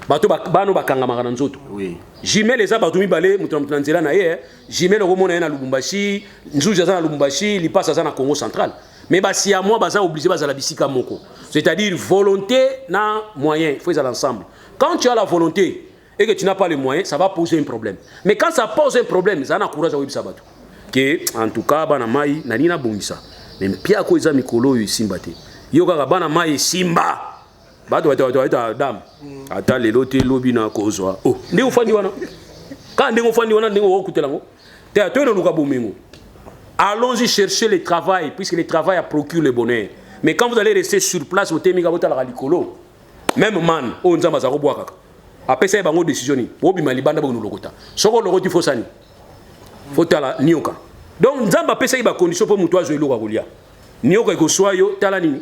bato bano bakanga makana nzoto oui jumelles eza bato mibale mutu na nzela na ye jumelles okomona na Lubumbashi nzuja za na Lubumbashi lipasa za na Congo central mais ba siamois baza obligé bazala bisika moko c'est-à-dire volonté na moyen il faut ça ensemble quand tu as la volonté et que tu n'as pas les moyens ça va poser un problème mais quand ça pose un problème ça na courage webisa bato que en tout cas bana mai na nina bongisa mais pia ko eza mikolo yo simbate yo kaka bana mai simba bato bato dam ata lelo te lobi na kozwa oh ndi ufandi wana ka ndi ufandi wana ndi okutela ngo te atweno luka bomengo allons-y chercher le travail puisque le travail procure le bonheur mais quand vous allez rester sur place au temika bota la likolo même man o nzamba za kobwa kaka apesa bango décision ni bobi malibanda ba lokota soko lokoti fosani fotala nioka donc nzamba apesa ba condition pour muto azo eloka kolia nioka ekoswa yo tala nini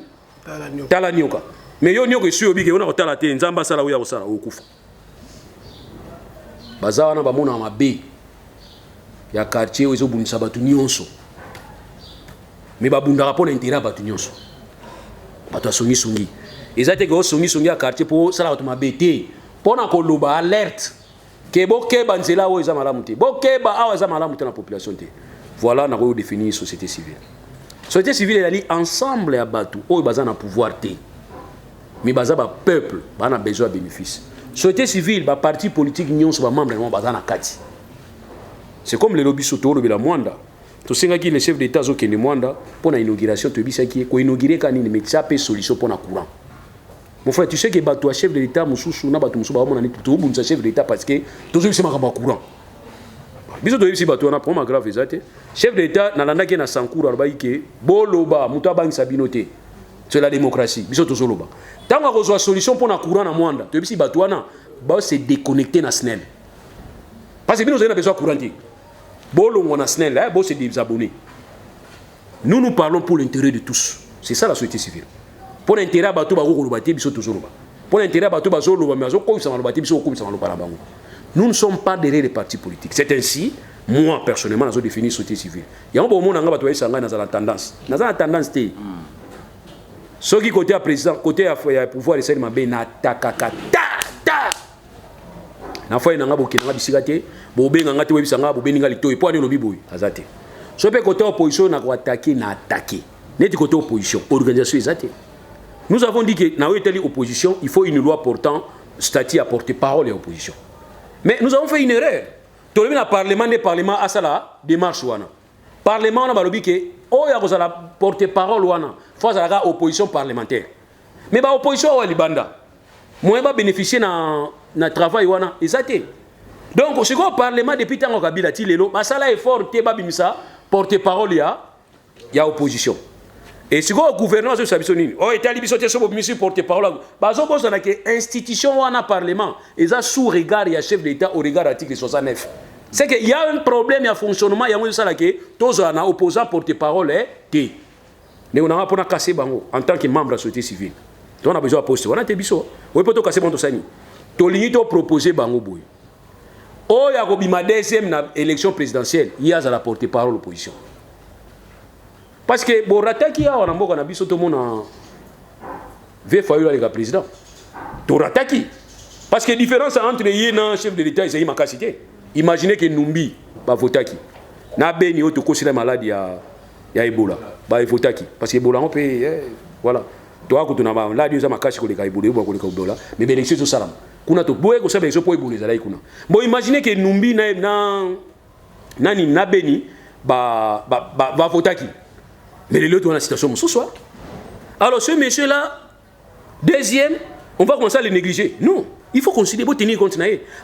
tala nioka mais yo nioka esu obike ona kotala te nzamba sala uya kosala okufa bazawana bamona mabe ya quartier ezo bunisa batu nyonso mais babundaka pour l'intérêt bato nyonso bato songi songi ezate ko songi à quartier pour sala bato mabete pona ko loba alerte ke bokeba nzela o eza malamu te bokeba awa eza malamu te na population te voilà na ko définir société civile. Société civile elle est ensemble ya bato o baza na pouvoir te mais baza ba peuple bana besoin bénéfice. Société civile ba parti politique nyonso ba membre mo baza na kati. C'est comme les lobbies soto lobi la Mwanda. To senga ki le chef d'état zo kende Mwanda pour la inauguration to bisa ki ko inaugurer kanini mais ça peut solution pour na courant. Mon frère, tu sais que bato chef de l'état mususu na bato mususu ba mona ni to bunza chef de l'état parce que to zo bisema kamba courant. Biso to yebisi bato na problème grave ezate. Chef de l'état na landa ke na sankuru arba ike boloba muta bangi sabinote. C'est la démocratie. Biso to zo loba. Tango ko zo solution pour na courant na Mwanda. To yebisi bato wana ba se déconnecter na SNEL. Parce que bino zo na besoin courant. Bolo on a SNEL là, c'est des abonnés. Nous parlons pour l'intérêt de tous. C'est ça la société civile. Pour l'intérêt bateau ba ko lobati biso toujours loba. Pour l'intérêt bateau ba zo loba mais zo ko sama lobati biso ko sama loba la bango. Nous ne sommes pas derrière les partis politiques. C'est ainsi, moi personnellement, j'ai défini société civile. Il y a un bon moment où on a la tendance. Dans la tendance, ceux qui côté à président, côté à pouvoir, c'est ma ben attaque. Na fois nanga bokina bisigate bobe nganga te webisanga bobe ninga lito e poane lobi boy azate so pe côté opposition na ko attaquer na attaquer neti côté opposition organisation ezate. Nous avons dit que na weteli opposition il faut une loi portant statut à porte-parole et opposition, mais nous avons fait une erreur. Tolobi na parlement des parlements asala démarche wana parlement na balobi ke o ya ko sala porte-parole wana faut sala opposition parlementaire mais ba opposition wa libanda moi ba bénéficier na travail wana ezate. Donc ce qu'on parlement depuis tant Kabila ti lelo basala effort te ba bimisa porte-parole ya opposition et ce qu'on gouvernance de sabisonini oh etali biso te so bo bimisi porte-parole bazo ko na ke institution wana parlement eza sous regard ya chef d'état au regard article 69. C'est que il y a un problème ya fonctionnement ya mo sala ke tozo na opposant porte-parole te ne on a pas casser bango en tant que membre de la société civile. Donc on a besoin de poster on a te biso oui poto casser bon to sani to lingi to proposer bango boy oh ya ko bima deuxième na élection présidentielle il y a la porte-parole l'opposition parce que bon rataki ya on a mboka na biso to mona ve Fayulu avec le président to rataki parce que différence entre yena chef de l'état et makasité. Imaginez que Numbi ba votaki na beni o to kosila maladie ya Ebola ba votaki parce que Ebola on peut voilà toi ko tuna ba la dio za makasi ko le ka Ebola ko le ka Ebola mais bénéfice au salam kuna to boye ko sabe so po Ebola za lai kuna bon imaginez que Numbi na beni ba votaki mais les autres ont la situation ce soir. Alors ce monsieur là deuxième on va commencer à le négliger. Non, il faut considérer pour tenir compte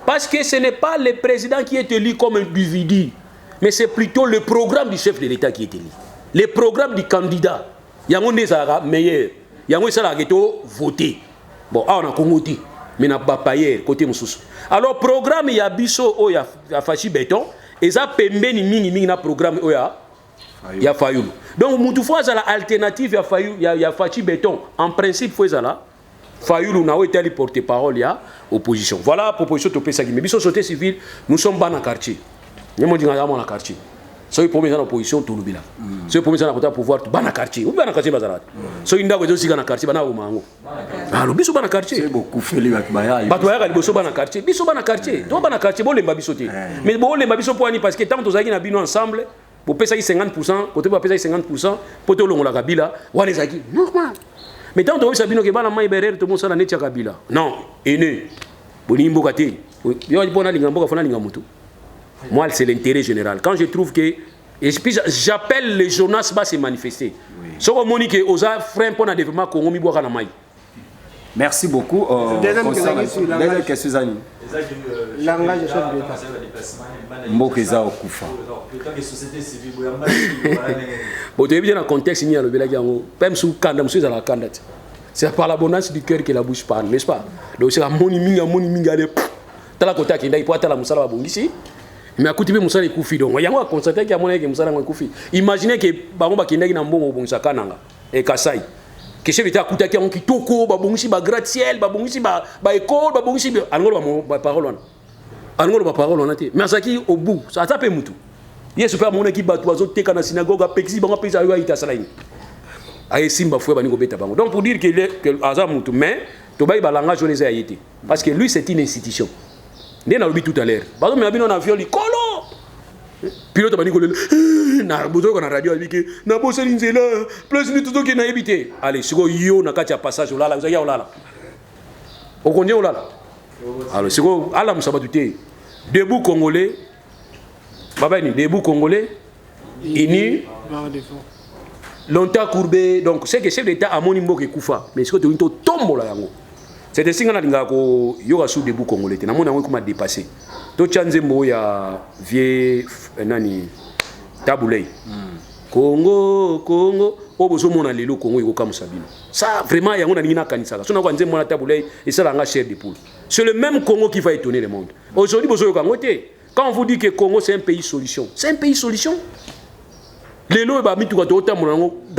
parce que ce n'est pas le président qui est élu comme un individu mais c'est plutôt le programme du chef de l'État qui est élu, le programme du candidat. Il y a un meilleur, il y a un qui voté. Bon, on a Congoté, mais on n'a pas payé côté Moussous. Alors programme il y a biso il y a Fachi Béton et ça pembe ni mingi na programme il y a Fayulu. Donc mutu fois la alternative ya Fayulu ya Fachi Béton en principe faut ça là Fayulu na été porte-parole ya opposition. Voilà proposition to pesa qui mais biso société civile nous sommes bas dans quartier. Nous mo dinga dans quartier. So premier dans opposition to lubila. So premier dans pouvoir to bas dans quartier. Ou bas dans quartier bazarat. So inda ko zo na quartier bana o mango. Ah lo biso bas dans quartier. C'est beaucoup feli batbaya. Batbaya biso bas dans quartier. Biso bas dans quartier. To bas dans quartier bo lemba biso te. Mais bo lemba biso poani parce que tant to zaki na bino ensemble pour pesa 50%, côté pour pesa 50%, pour to longo la Kabila, wa les zaki. Normal. Mais tant que Sabino Kebana Maï Berer, tout le monde s'en a Kabila. Non, aîné. Bonimbo Kate. Moi, c'est l'intérêt général. Quand je trouve que. J'appelle les journalistes à se manifester. Ce que Monique Oza, frère pour le développement Congo, mi boire na maï. Merci beaucoup. Deuxième question. Langage chef d'État. Mbokeza okufa. Bon, tu es bien dans le contexte, il y a le belagi en même sous kanda, monsieur la kanda. C'est par l'abondance du cœur que la bouche parle, n'est-ce pas? Donc c'est la moni minga de tala kota qui ndaï poata la musala bongisi. Mais à côté de musala ikufi donc. Il y a un constaté qu'il y a mon que musala ikufi. Imaginez que bango qui ndagi na mbongo bongisa kananga et Kasai. Que chef d'État kuta ki on kitoko ba bongisi ba gratte-ciel ba bongisi ba école ba bongisi angolo ba parole on. Angolo ba parole on a été. Mais ça qui au bout ça tape mutu. Yesu pe amona ki bato bazoteka na synagogue apexi bango pesa yo aita salaini. Aye simba foué bani ko beta bango. Donc pour dire que Azam mutu mais to ba balanga jo les ayete parce que lui c'est une institution. Ndé na lobi tout à l'heure. Bazo me abino na violi kolo. Pilote bani ko le na bozo ko na radio abiki na boso linzela plus ni tout ki na ebité. Allez, siko yo na kati ya passage olala, vous ya olala. Okonje olala. Alors siko ala musabatuté. Debout congolais. Babani debout congolais. Ini longtemps courbé, donc c'est que chef d'État a mon imbo qui koufa, mais ce que tu as tombe là yango. C'est des signes là ko yoga sous debout congolais. Na mon yango comment dépasser. To chanze mo ya vieux nani tabulei. Congo o bozo mona lelo Congo iko comme Sabino. Ça vraiment yango na nina kanisaka. So na kwa nze mona tabulei et ça la nga chair de poule. C'est le même Congo qui va étonner le monde. Aujourd'hui bozo yo kangote. Quand on vous dit que Congo c'est un pays solution, c'est un pays solution. Dans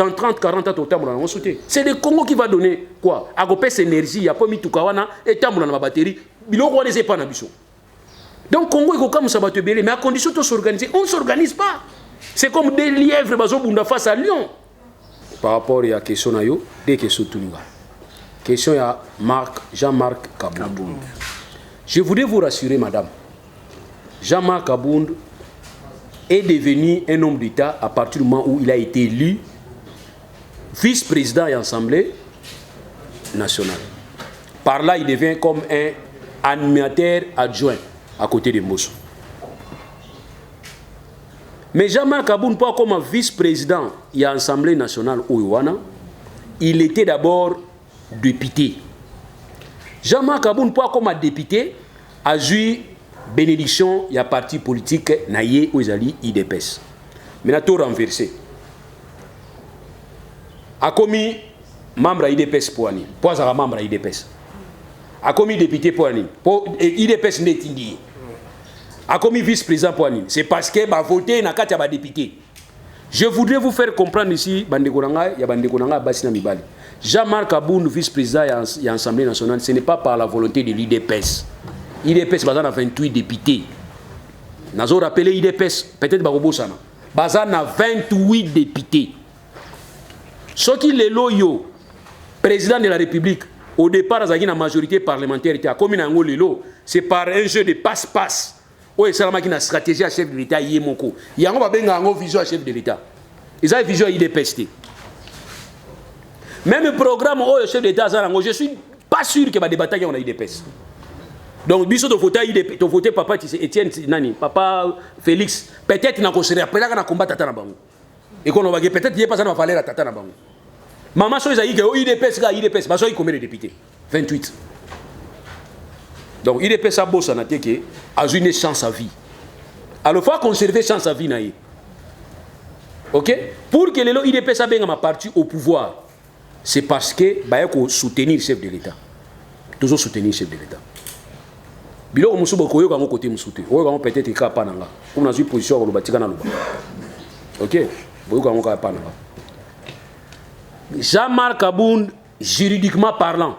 30-40 ans, c'est le Congo qui va donner quoi? Agopes énergie, il y a pas mis tout kawana et tambour dans ma batterie. Biloko n'est pas n'abiso. Donc Congo il comme ça va te béler, mais à condition de s'organiser, on ne s'organise pas. C'est comme des lièvres bazo bunda face à Lyon. Par rapport à la question nayo, des questions tout nouveau. Question à Jean-Marc Kabound. Je voudrais vous rassurer, madame. Jean-Marc Kabound est devenu un homme d'État à partir du moment où il a été élu vice-président et assemblée nationale. Par là, il devient comme un animateur adjoint à côté de Mbosso. Mais Jean-Marc Kabound, pas comme un vice-président et assemblée nationale au Ouana, il était d'abord député. Jean-Marc Kabound, pas comme un député, a joué bénédiction, il y a parti politique naïe aux alliés IDPS. Mais tout renversé. A commis membre IDPS pour ani, pas un membre IDPS. A commis député pour ani, IDPS n'est indi. A commis vice-président pour ani. C'est parce que va voter na kati ya député. Je voudrais vous faire comprendre ici, bandekonanga, ya bandekonanga basina mibali. Jean-Marc Kabound, vice-président et Assemblée nationale, ce n'est pas par la volonté de l'IDPS. IDPS bazana 28 députés. Nazo rappelé IDPS peut-être barobosana. Bazana 28 députés. Ce qui les loyo président de la République au départ azaki na majorité parlementaire était comme na ngo lelo, c'est par un jeu de passe-passe. O esalama ki na stratégie à chef de l'État yemoko. Yango ba benga ngo vision à chef de l'État. Ils ont vision IDPS. Même le programme au chef d'État zango, je suis pas sûr que ba débattre on a IDPS. Donc, biso to voter papa Etienne nani, papa Félix, peut-être na ko se rappela kana combattre tata na bango. Et qu'on va peut-être y pas ça na valeur à tata na bango. Maman so ezaki que IDPS, baso y combien de députés? 28. Donc IDPS a bossa na teke a une chance à vie. Alors faut conserver chance à vie na ye. OK? Pour que les IDPS a benga ma parti au pouvoir, c'est parce que ba ko soutenir le chef de l'État. Toujours soutenir le chef de l'État. Biloko musubo koyo kango côté musute. Oyo kango peut-être ka pananga. Comme dans une position ko lobatika na loba. OK? Boyo kango ka pananga. Jean-Marc Kabound, juridiquement parlant,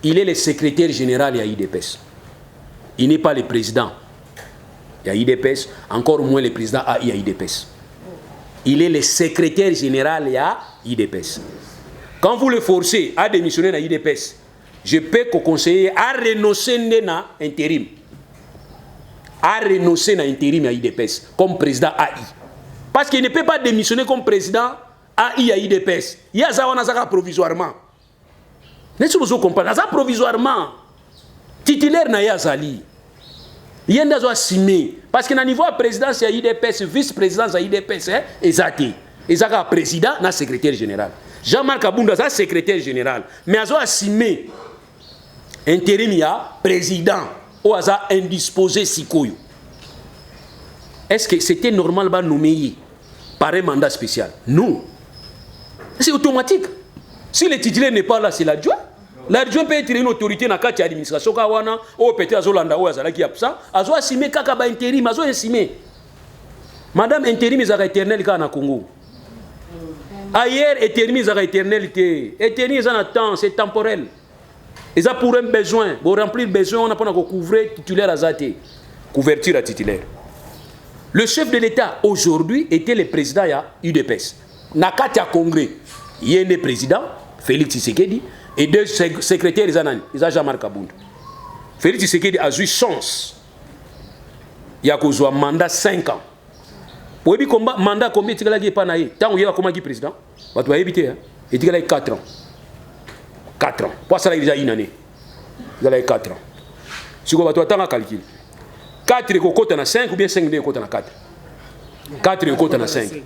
il est le secrétaire général de l'IDPS. Il n'est pas le président de l'IDPS, encore moins le président de l'IDPS. Il est le secrétaire général de l'IDPS. Quand vous le forcez à démissionner de l'IDPS, je peux vous conseiller à renoncer à l'intérim. À renoncer à l'intérim à l'IDPS comme président AI. Parce qu'il ne peut pas démissionner comme président AI à l'IDPS. Il y a ça provisoirement. N'est-ce que vous comprenez? Ça provisoirement. Titulaire na yazali. Il y a des signé. Parce que na niveau président c'est IDPS, vice-président c'est IDPS, exacté. Et ça président na secrétaire général. Jean-Marc Kabound c'est secrétaire général. Mais il a signé intérim ya président ou a indisposé sikoyo. Est-ce que c'était normal de nommer par un mandat spécial? Non. C'est automatique. Si le titulaire n'est pas là, c'est l'adjoint. L'adjoint peut être une autorité dans l'administration. Ou peut-être Azolanda ou Azalaki absent. Azo assimé kaka ba intérim, azo assimé. Madame intérim est éternel na Congo. Ailleurs intérim est éternel. Intérim est en temps, c'est temporel. Et ça pour un besoin, pour remplir le besoin, on n'a pas couvrir titulaire à zate. Couverture à titulaire. Le chef de l'État aujourd'hui était le président de l'UDPS. Nakatia Congrès, il y a un président, Félix Tshisekedi, et deux secrétaires, ils ont Jean-Marc Kabund. Félix Tshisekedi a eu chance. Il y a un mandat 5 ans. Vous voyez combien mandat combien il y a pas naïe. Tant qu'il y a comme président, vous allez éviter. Il y a 4 ans. 4 ans. Pour ça, il y a une année. Il y a 4 ans. Si vous avez un calcul. 4 est à 5 ou bien 5 est à 4. 4 est à 5.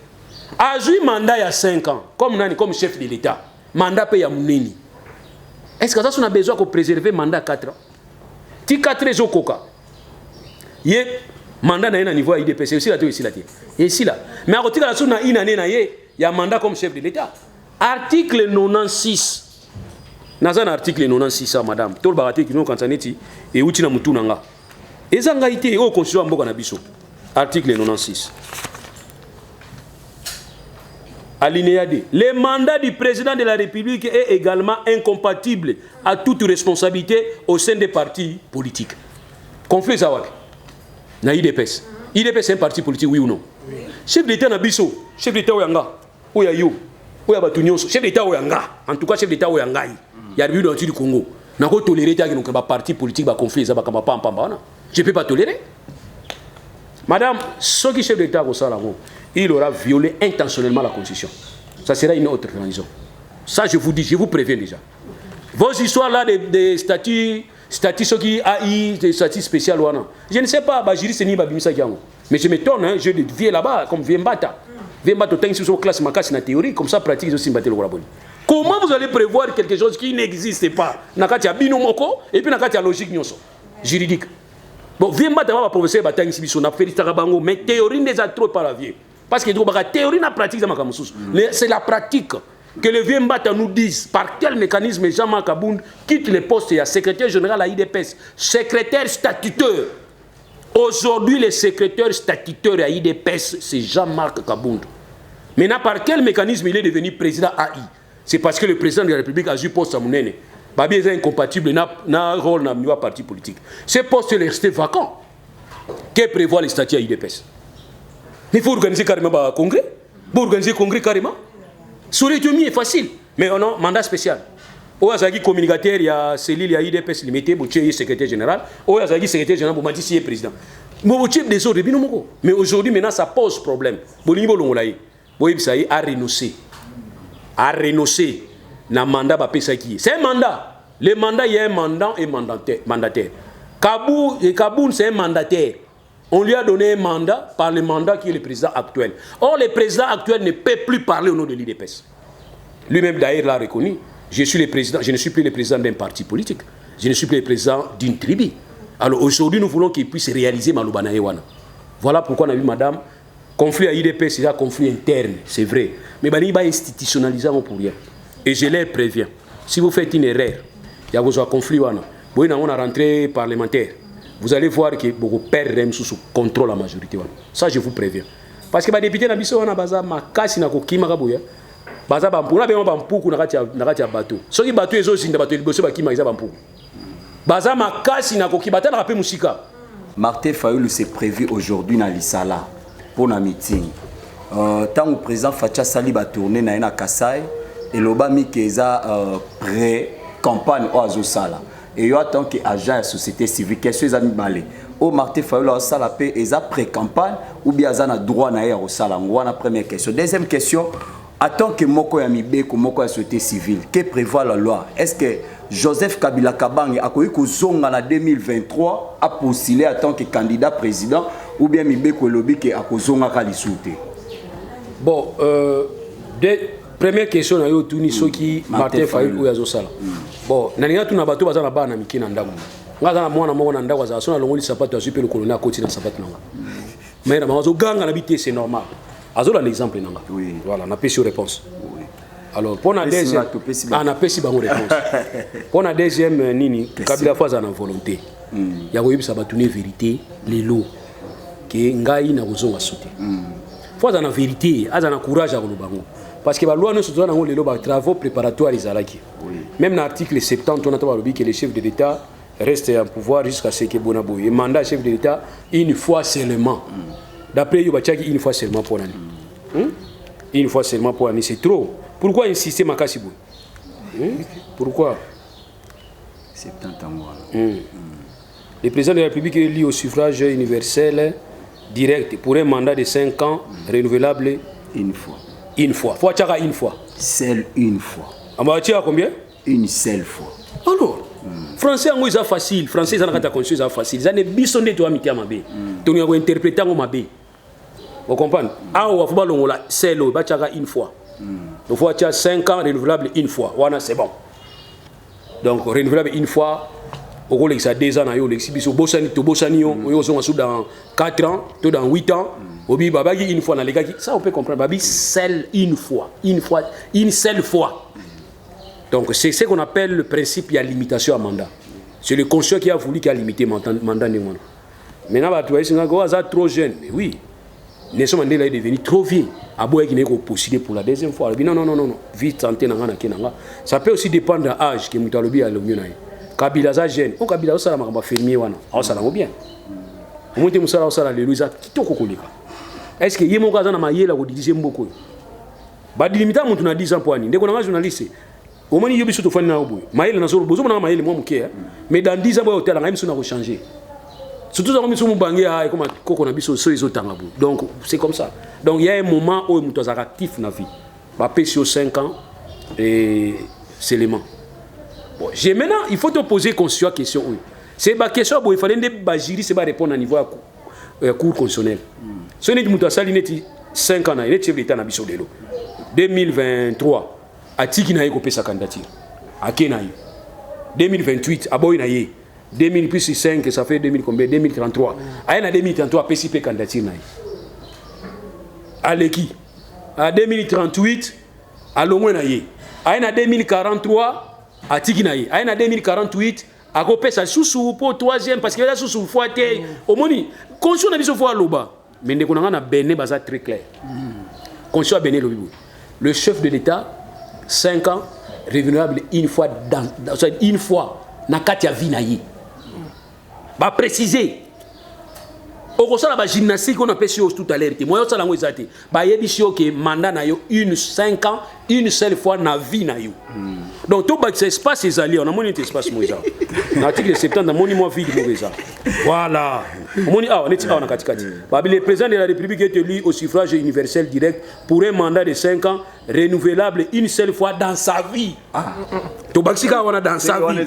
A eu mandat il y a 5 ans, comme chef de l'État. Mandat paye à Mounini. Est-ce que ça, on a besoin de préserver le mandat 4 ans? Si 4 ans, il y a mandat à niveau IDP, c'est aussi là. Ici là. Mais à côté de la une année, il y a un mandat comme chef de l'État. Article 96. Dans un article 96, madame, tout le baraté qui nous concerne, et où tu n'as moutou nanga. Et ça a été au constitution de Bokanabiso. Article 96. Alinéa D. Le mandat du président de la République est également incompatible à toute responsabilité au sein des partis politiques. Conflit Zawak. Na IDPS. IDPS c'est un parti politique, oui ou non? Oui. Chef d'État Nabiso. Chef d'État Oyanga. Oyayo. Oyabatunyoso. Chef d'État Oyanga. En tout cas, chef d'État Oyanga. Il y a le but du Congo. N'a pas toléré que parti politique va conflit. Je ne peux pas tolérer. Madame, ce qui est chef d'État au Salamo, il aura violé intentionnellement la Constitution. Ça sera une autre raison. Ça, je vous dis, je vous préviens déjà. Vos histoires là des statuts qui AI, des statuts spéciaux, je ne sais pas, juriste ni babimisa kiango. Mais je m'étonne, hein, je viens là-bas comme Viembata. Viembata, tu as une classe makasi na théorie, comme ça pratique aussi mbaté le Waraboni. Comment vous allez prévoir quelque chose qui n'existe pas? Nakatia binomoko et puis nakatia logique nyoso juridique. Bon, Viembata va professeur Batang Sibiso na Félix Tarabango, mais théorie n'est trop par la vie. Parce que la théorie na pratique c'est la pratique. Que le Viembata nous dise par quel mécanisme Jean-Marc Kabund quitte le poste et secrétaire général à IDPS, secrétaire statutaire. Aujourd'hui, le secrétaire statutaire à IDPS, c'est Jean-Marc Kabund. Maintenant, par quel mécanisme il est devenu président AI? C'est parce que le président de la République a eu poste à Mounene. Babi est incompatible, n'a rôle dans le parti politique. Ce poste est resté vacant. Que prévoit les statuts à IDPS? Il faut organiser carrément un congrès. Pour organiser un congrès carrément. Souritumie est facile, mais on a un mandat spécial. Au Azagi communicateur, il y a cellule, il y a IDPS limité, il y a secrétaire général. Au Azagi secrétaire général, il y a président. Mais aujourd'hui, maintenant, ça pose problème. Il a renoncé. A renoncé. Na mandat c'est un mandat. Le mandat, il y a un mandat et mandataire. Kaboun, c'est un mandataire. On lui a donné un mandat par le mandat qui est le président actuel. Or, le président actuel ne peut plus parler au nom de l'IDPS. Lui-même, d'ailleurs, l'a reconnu. Je ne suis plus le président d'un parti politique. Je ne suis plus le président d'une tribu. Alors, aujourd'hui, nous voulons qu'il puisse réaliser Malubana Ewana. Voilà pourquoi on a vu, madame, conflit à l'IDPS, c'est un conflit interne, c'est vrai. Mais il va institutionnaliser pour rien. Et je les préviens. Si vous faites une erreur, il y a un conflit. Vous avez une rentrée parlementaire. Vous allez voir que beaucoup perdent sous contrôle la majorité. Ça, je vous préviens. Parce que les députés n'ont pas besoin de casse na kokima kabuya. Baza bampuna be bampuku nakati ya bateau. Soki bateau ezo zinda bateau liboso bakima iza bampuku. Baza makasi na kokibata na pe musika. Martin Fayulu s'est prévu aujourd'hui dans l'Isala pour un meeting. Tant que le président Facha Sali va tourner dans Kassai et l'Obami qui est pré-campagne au Azosala. Et il y a tant qu'agent de la société civile, qu'est-ce que vous avez mis au Martin Fayulu a la paix, ils ont pré-campagne ou bien ils ont droit à au Salang. Voilà la première question. Deuxième question, en tant que Moko Yamibe, comme Moko la société civile, que prévoit la loi? Est-ce que Joseph Kabila Kabange a connu que Zonga en 2023 a postulé en tant que candidat président ou bien Mibe Kolobi qui a Zonga Kalisouté? Bon, première question, il y a tout ce qui Martin Fayulu ou Azosala. Bon, il y a tout le bateau qui est en Miki Nandago. Il y a moi na ndago za sona longoli sapato ya super colonel côté na sapato nanga. Mais na mazo ganga na bité c'est normal. Azola l'exemple nanga. Oui. Voilà, on a pris sur réponse. Oui. Alors pour la deuxième on a pris bango réponse. Pour la deuxième nini Kabila fois en volonté. Ya ko yebisa batune vérité les lots que ngai na kozonga sauter. Fois en vérité, azana courage à kolobango. Parce que la loi ne se donne les travaux préparatoires izalaki. Même dans l'article 70 on a trouvé que le chef de l'État reste en pouvoir jusqu'à ce que Bonabo. Et mandat chef de l'État une fois seulement. D'après Yobachaki, une fois seulement pour l'année. Une fois seulement pour l'année, c'est trop. Pourquoi insister Makasibou? Pourquoi? 70 ans. Le président de la République est élu au suffrage universel direct pour un mandat de 5 ans, renouvelable une fois. Une fois. Faut attirer une fois. Seule une fois. On va attirer combien? Une seule fois. Alors, français en c'est facile. Français ça n'a pas conscience facile. Ça n'est bisonné toi miti amabe. Tu n'as pas interprété en mabe. Vous comprenez? Ah on va faire l'ongola c'est le attirer une fois. Il faut attirer 5 ans renouvelable une fois. Voilà c'est bon. Donc renouvelable une fois. Au rôle que ça 2 ans na yo l'exhibition bosani to bosani yo yo sont dans 4 ans, to dans 8 ans. Obi babagi une fois dans les gars ça on peut comprendre babi seule une fois, une seule fois. Donc c'est ce qu'on appelle le principe de limitation à mandat. C'est le conscient qui a voulu qu'il a limité mandat néanmoins. Maintenant bah tu vois c'est un trop jeune. Mais oui. Nelson Mandela est devenu trop vieux. Aboye qui n'est pas possible pour la deuxième fois. Non. Vite santé nanga kenanga. Ça peut aussi dépendre de l'âge que mutalobi a le mieux. Kabila za jeune, on Kabila osala makamba fermier wana, osala ngo bien. Omonte musala osala le luza kitoko koleka. Est-ce que yemo kaza na mayela ko diriger mboko? Ba dilimita muntu na 10 ans poani. Ndeko na journaliste. Omoni yobi soto fani na obo. Mayela na solo bozo na mayele mo muke. Mais dans 10 ans ba hôtel nga miso na ko changer. Surtout ça comme miso mbangi ha comme koko na biso so ezotanga bo. Donc c'est comme ça. Donc il y a un moment où muto za actif na vie. Ba pesi 5 ans et c'est l'élément. Bon, maintenant, il faut te poser conscience question. Oui. C'est ma question, il fallait que jury se répondre à niveau cour constitutionnel. Ce n'est pas ça, il y a 5 ans, il y a chef d'État na biso delo. 2023, à Tiki na yeko sa candidature. À Kenaï. 2028, à Boy na yé. 2000 plus 5, ça fait 2000 combien? 2033. À 2033, PCP candidature na yé. À l'Eki. À 2038, à l'Omwe na yé. À 2043, à Tikinaï, en 2048, à Kopé, ça sous pour 3e, parce que là, sous fouetté, au moni, conscient n'a pas loba. Mais nous avons béné, c'est très clair. Conscient béné le chef de l'État, 5 ans, renouvelable une fois, une fois, na katia vinaï. Va préciser. Au ça la gymnastique qu'on a fait tout à l'heure. Moi, ça l'a dit. Bah, il y a des choses que mandat na yo 5 ans, une seule fois na vie na yo. Donc tout cet espace est allié. On a mon espace moi ça. L'article 70 dans mon mois vie de ça. Voilà. On est on a katikati. Bah, le président de la République est élu au suffrage universel direct pour un mandat de 5 ans renouvelable une seule fois dans sa vie. Tout baxika on a dans sa vie.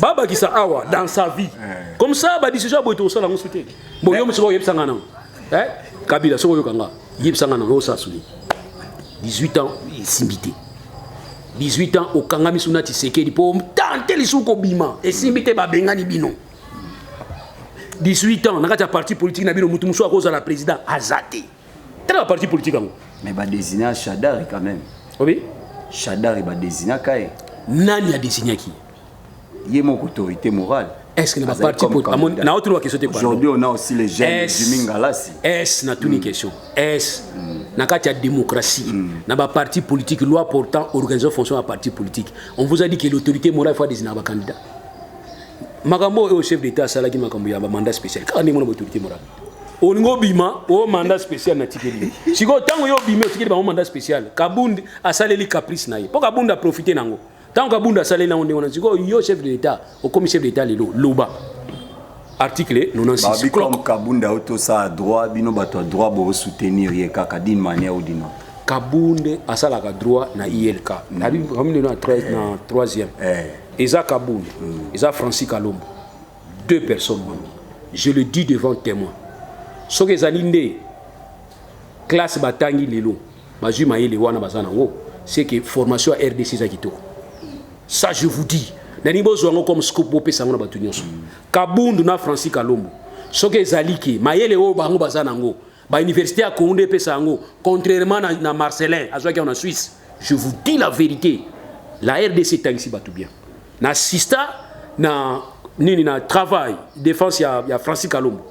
Baba qui ça awa dans sa vie. Comme ça bah décision boito ça la consulter. Bon yo msoko yeb sangana. Kabila soko yo kanga. Yeb sangana ro sa suni. 18 ans simbité. 18 ans au kanga misuna tisekedi pour tenter les sous bima et simbité ba bengani bino. 18 ans nakata parti politique na bino mutu muso à cause de la président Azati. Quel parti politique ngo? Mais bah désigner à Chadar quand même. Oui. Chadar il va désigner Kaé. Nani a désigné qui? Il y a mon autorité morale. Est-ce que le parti politique na autre question quoi? Aujourd'hui on a aussi les jeunes du Mingalasi. Est-ce na toute une question. Est-ce na katia démocratie na ba parti politique loi portant organisation fonction à parti politique. On vous a dit que l'autorité morale faut désigner un candidat. Makambo est au chef d'État salaki makambo ya mandat spécial. Quand on est mon autorité morale. On ngo bima au mandat spécial na tikeli. Siko tango yo bima tikeli ba mandat spécial. Kabund a saleli caprice na ye. Pour Kabund a profiter nango. Tango Kabund a saleli na on a siko yo chef de l'État au commissaire d'État lelo loba. Article 96. Babi comme Kabund a auto ça droit bino bato droit bo soutenir ye kaka d'une manière ou d'une autre. Kabund a salaka droit na ILK. Na bi comme na 13 na 3e. Eza Kabund, Eza Francis Kalombo. 2 personnes. Je le dis devant témoin. Ce que Zalinde, classe Batangi Lelo, Majuma et Lewana Bazanango, c'est que formation RDC Zakito. Ça, je vous dis. Nanibo Zongo comme scoop Bopé Sangona Batunyoso. Kabundu na Francis Kalombo. Ce que Zaliki, Mayele O Bango Bazanango, ba université à Koundé Pesango, contrairement à Marcelin, à Zoaki en Suisse, je vous dis la vérité. La RDC Tangi Batou bien. Na sista, na travail, défense, il y a Francis Kalombo.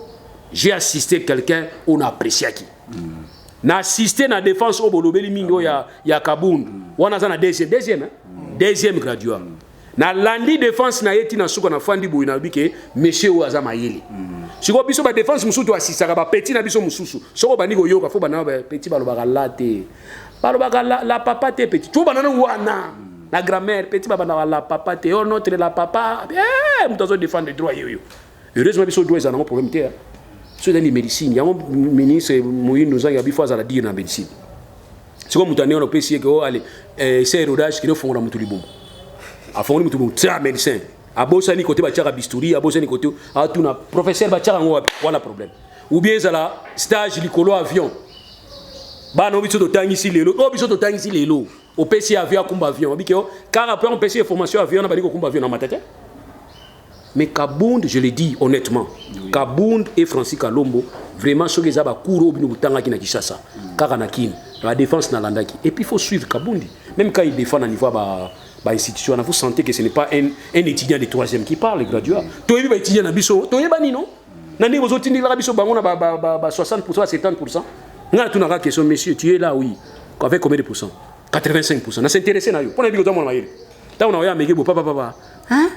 J'ai assisté quelqu'un, on a apprécié qui. N'a assisté à la défense au Bolobeli Mingo, il y a Kaboun. On a deuxième graduat. na landi défense na yeti na suko na fandi boy na bike monsieur o azama yeli siko biso ba défense musutu asisaka ba petit na biso mususu soko bani ko yoka fo bana ba petit balobaka late balobaka la papa te petit tu banana wana la grand-mère petit baba na la papa te oh notre la papa muto zo défendre droit yoyo heureusement biso droit za na problème te so dans les médecines ya ministre Moïse nous a ya bifo za la dire na médecine siko mutane on peut essayer que oh allez c'est rodage qui ne font la mutu libombo a fond mutu bon tra médecin a bosani côté ba tchaka bisturi a bosani côté a tout na professeur ba tchaka ngo wala problème ou bien ça la stage likolo avion ba no biso to tangisi lelo o biso to tangisi lelo au PC avion kumba avion bike o car après on PC formation avion na ba liko kumba avion na matete mais Kabound je le dis honnêtement Kabound et Francis Kalombo vraiment ceux qui ba couro bino butanga ki na Kishasa car na kin la défense na landaki et puis il faut suivre Kaboundi même quand il défend à niveau ba institution vous sentez que ce n'est pas un étudiant de 3e qui parle graduat to yebi ba étudiant na biso to yeba ni non na ndi bozo tindi la biso bango na ba 60% 70% nga tu na question monsieur tu es là oui avec combien de pourcents 85% na s'intéresser na yo pona biko to mo na yele ta on a ya mege bo papa hein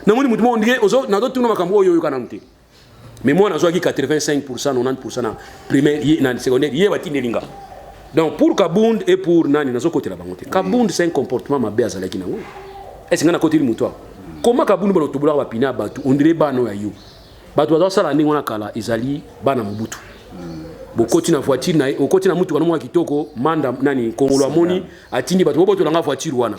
na moni mutu mo ndike ozo na do tuna makambo yo kana mte mais moi na zo ki 85% 90% na primaire na secondaire yeba tindelinga. Donc pour Kabound et pour Nani, nous avons côté la banque. Kabound c'est un comportement mabé à Zalaki na. Est-ce qu'on a côté le moutoir? Comment Kabound va tobola va pina batu? On dirait bano ya yo. Batu wa sala ni wana kala ezali bana mubutu. Bokoti na voiture na okoti na mutu wana kitoko manda nani kongolo amoni atindi batu bobo to langa voiture wana.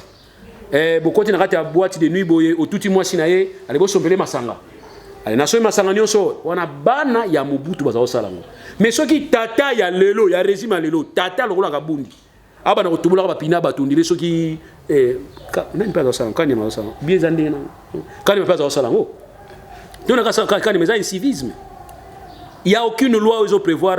Bokoti na kati ya boîte de nuit boye otuti mwasi na ye alebo sombele masanga. Ale na so masanga nyonso wana bana ya mubutu baza sala ngo. Mais ceux qui tata ya lelo ya régime lelo tata lokola Kabundi aba na kotubula ba pina batundile ceux qui nani pas ça quand il m'a ça bien zandé na quand il m'a pas ça ngo donc quand il m'a civisme il y a aucune loi où ils prévoir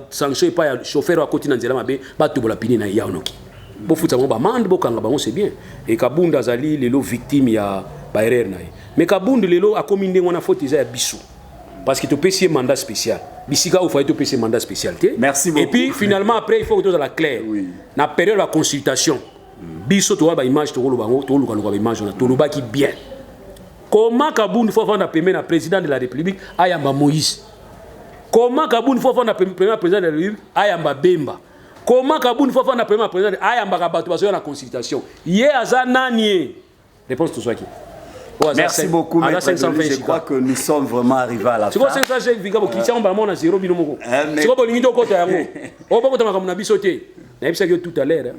sanction pas ya chauffeur à côté nanzela mabe ba tubula pini na ya onoki bo futa ngo ba mande bo kanga bango c'est bien et Kabunda zali lelo victime ya ba erreur na mais Kabundi lelo a commis ngona faute ya bisu parce que tu peux essayer mandat spécial. Bisika il faut tu peux essayer mandat spécial. Merci beaucoup. Et puis finalement après il faut que tu dans la claire. Oui. Na période de la consultation. Biso to ba image to lo bango to lo image na to lo ba ki bien. Comment Kabound faut faire na premier na président de la République ayamba Moïse. Comment Kabound faut faire na premier président de la République ayamba Bemba. Comment Kabound faut faire na premier président ayamba Kabatu baso na consultation. Yé azanani. Réponse tout ça qui. Merci beaucoup, Maître Delis. Je crois que nous sommes vraiment arrivés à la fin. C'est quoi 500 vigabo qui tient on a 0 bilomoko. C'est quoi bolingi to kota yango. O ba kota makamuna bisoté. Na yebisa que tout à l'heure.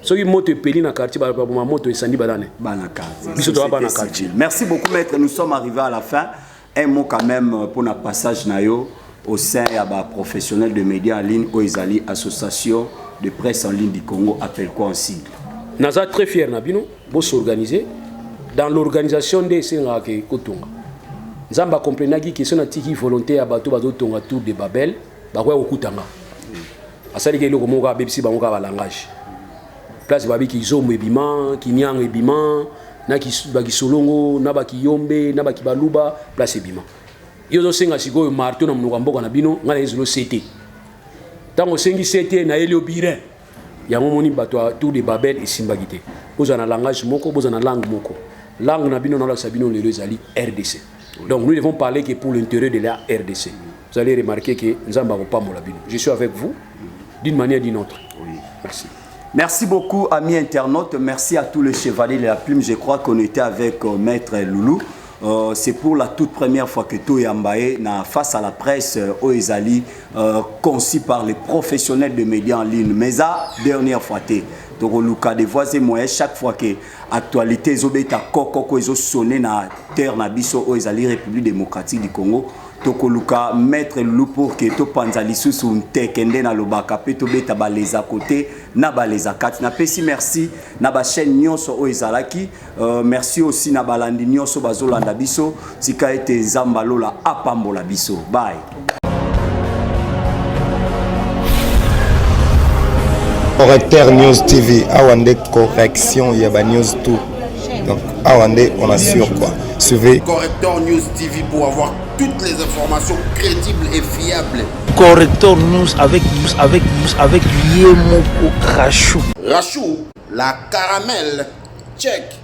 So qui moto peli na quartier ba moto esandi balane. Bana quartier. Bisoto ba na quartier. Merci beaucoup, Maître. Nous sommes arrivés à la fin. Un mot quand même pour notre passage nayo au sein ya ba professionnels de médias en ligne Oezali association de presse en ligne du Congo appelle quoi en sigle. Naza très fier na bino bo s'organiser. Dans l'organisation des Sénérake Kotonga. Zamba comprenait que son attiki volontaire à bateau tonga tour de Babel, bakwa okutanga. Asali ke loko monga bebisi bangoka ba langage. Place babi ki zomo ebima, ki nyang ebima, na ki baki solongo, na baki yombe, na baki baluba, place ebima. Yo zo senga siko marteau na mnoka mboka na bino, ngana ezolo CT. Tango sengi CT na elio birin. Ya momoni bato tour de Babel et Simbagité. Boza na langage moko, boza na langue moko. Langue nabino na la sabino le ezali RDC. Donc nous devons parler que pour l'intérêt de la RDC. Vous allez remarquer que Nzamba pas mon labino. Je suis avec vous d'une manière ou d'une autre. Oui. Merci. Merci beaucoup amis internautes, merci à tous les chevaliers de la plume. Je crois qu'on était avec Maître Loulou. C'est pour la toute première fois que Toyambaye na face à la presse Oezali conçu par les professionnels de médias en ligne. Mais la dernière fois donc Luka de voix et moyens chaque fois que actualité zobeta koko ezo sonné na terre na biso Oezali République démocratique du Congo. Toko Luka Maître Loulou pour que to panzali sous un tekende na lobaka pe to beta baleza côté na baleza kat na pesi merci na ba chaîne nyonso Oezalaki merci aussi na balandi nyonso bazolanda biso tika ete zambalola apambola biso bye. Correcteur News TV, Awande correction, Yaba News tout. Donc Awande, on assure quoi. Suivez Correcteur News TV pour avoir toutes les informations crédibles et fiables. Correcteur News avec Yemoko Rachou. Rachou, la caramel. Check.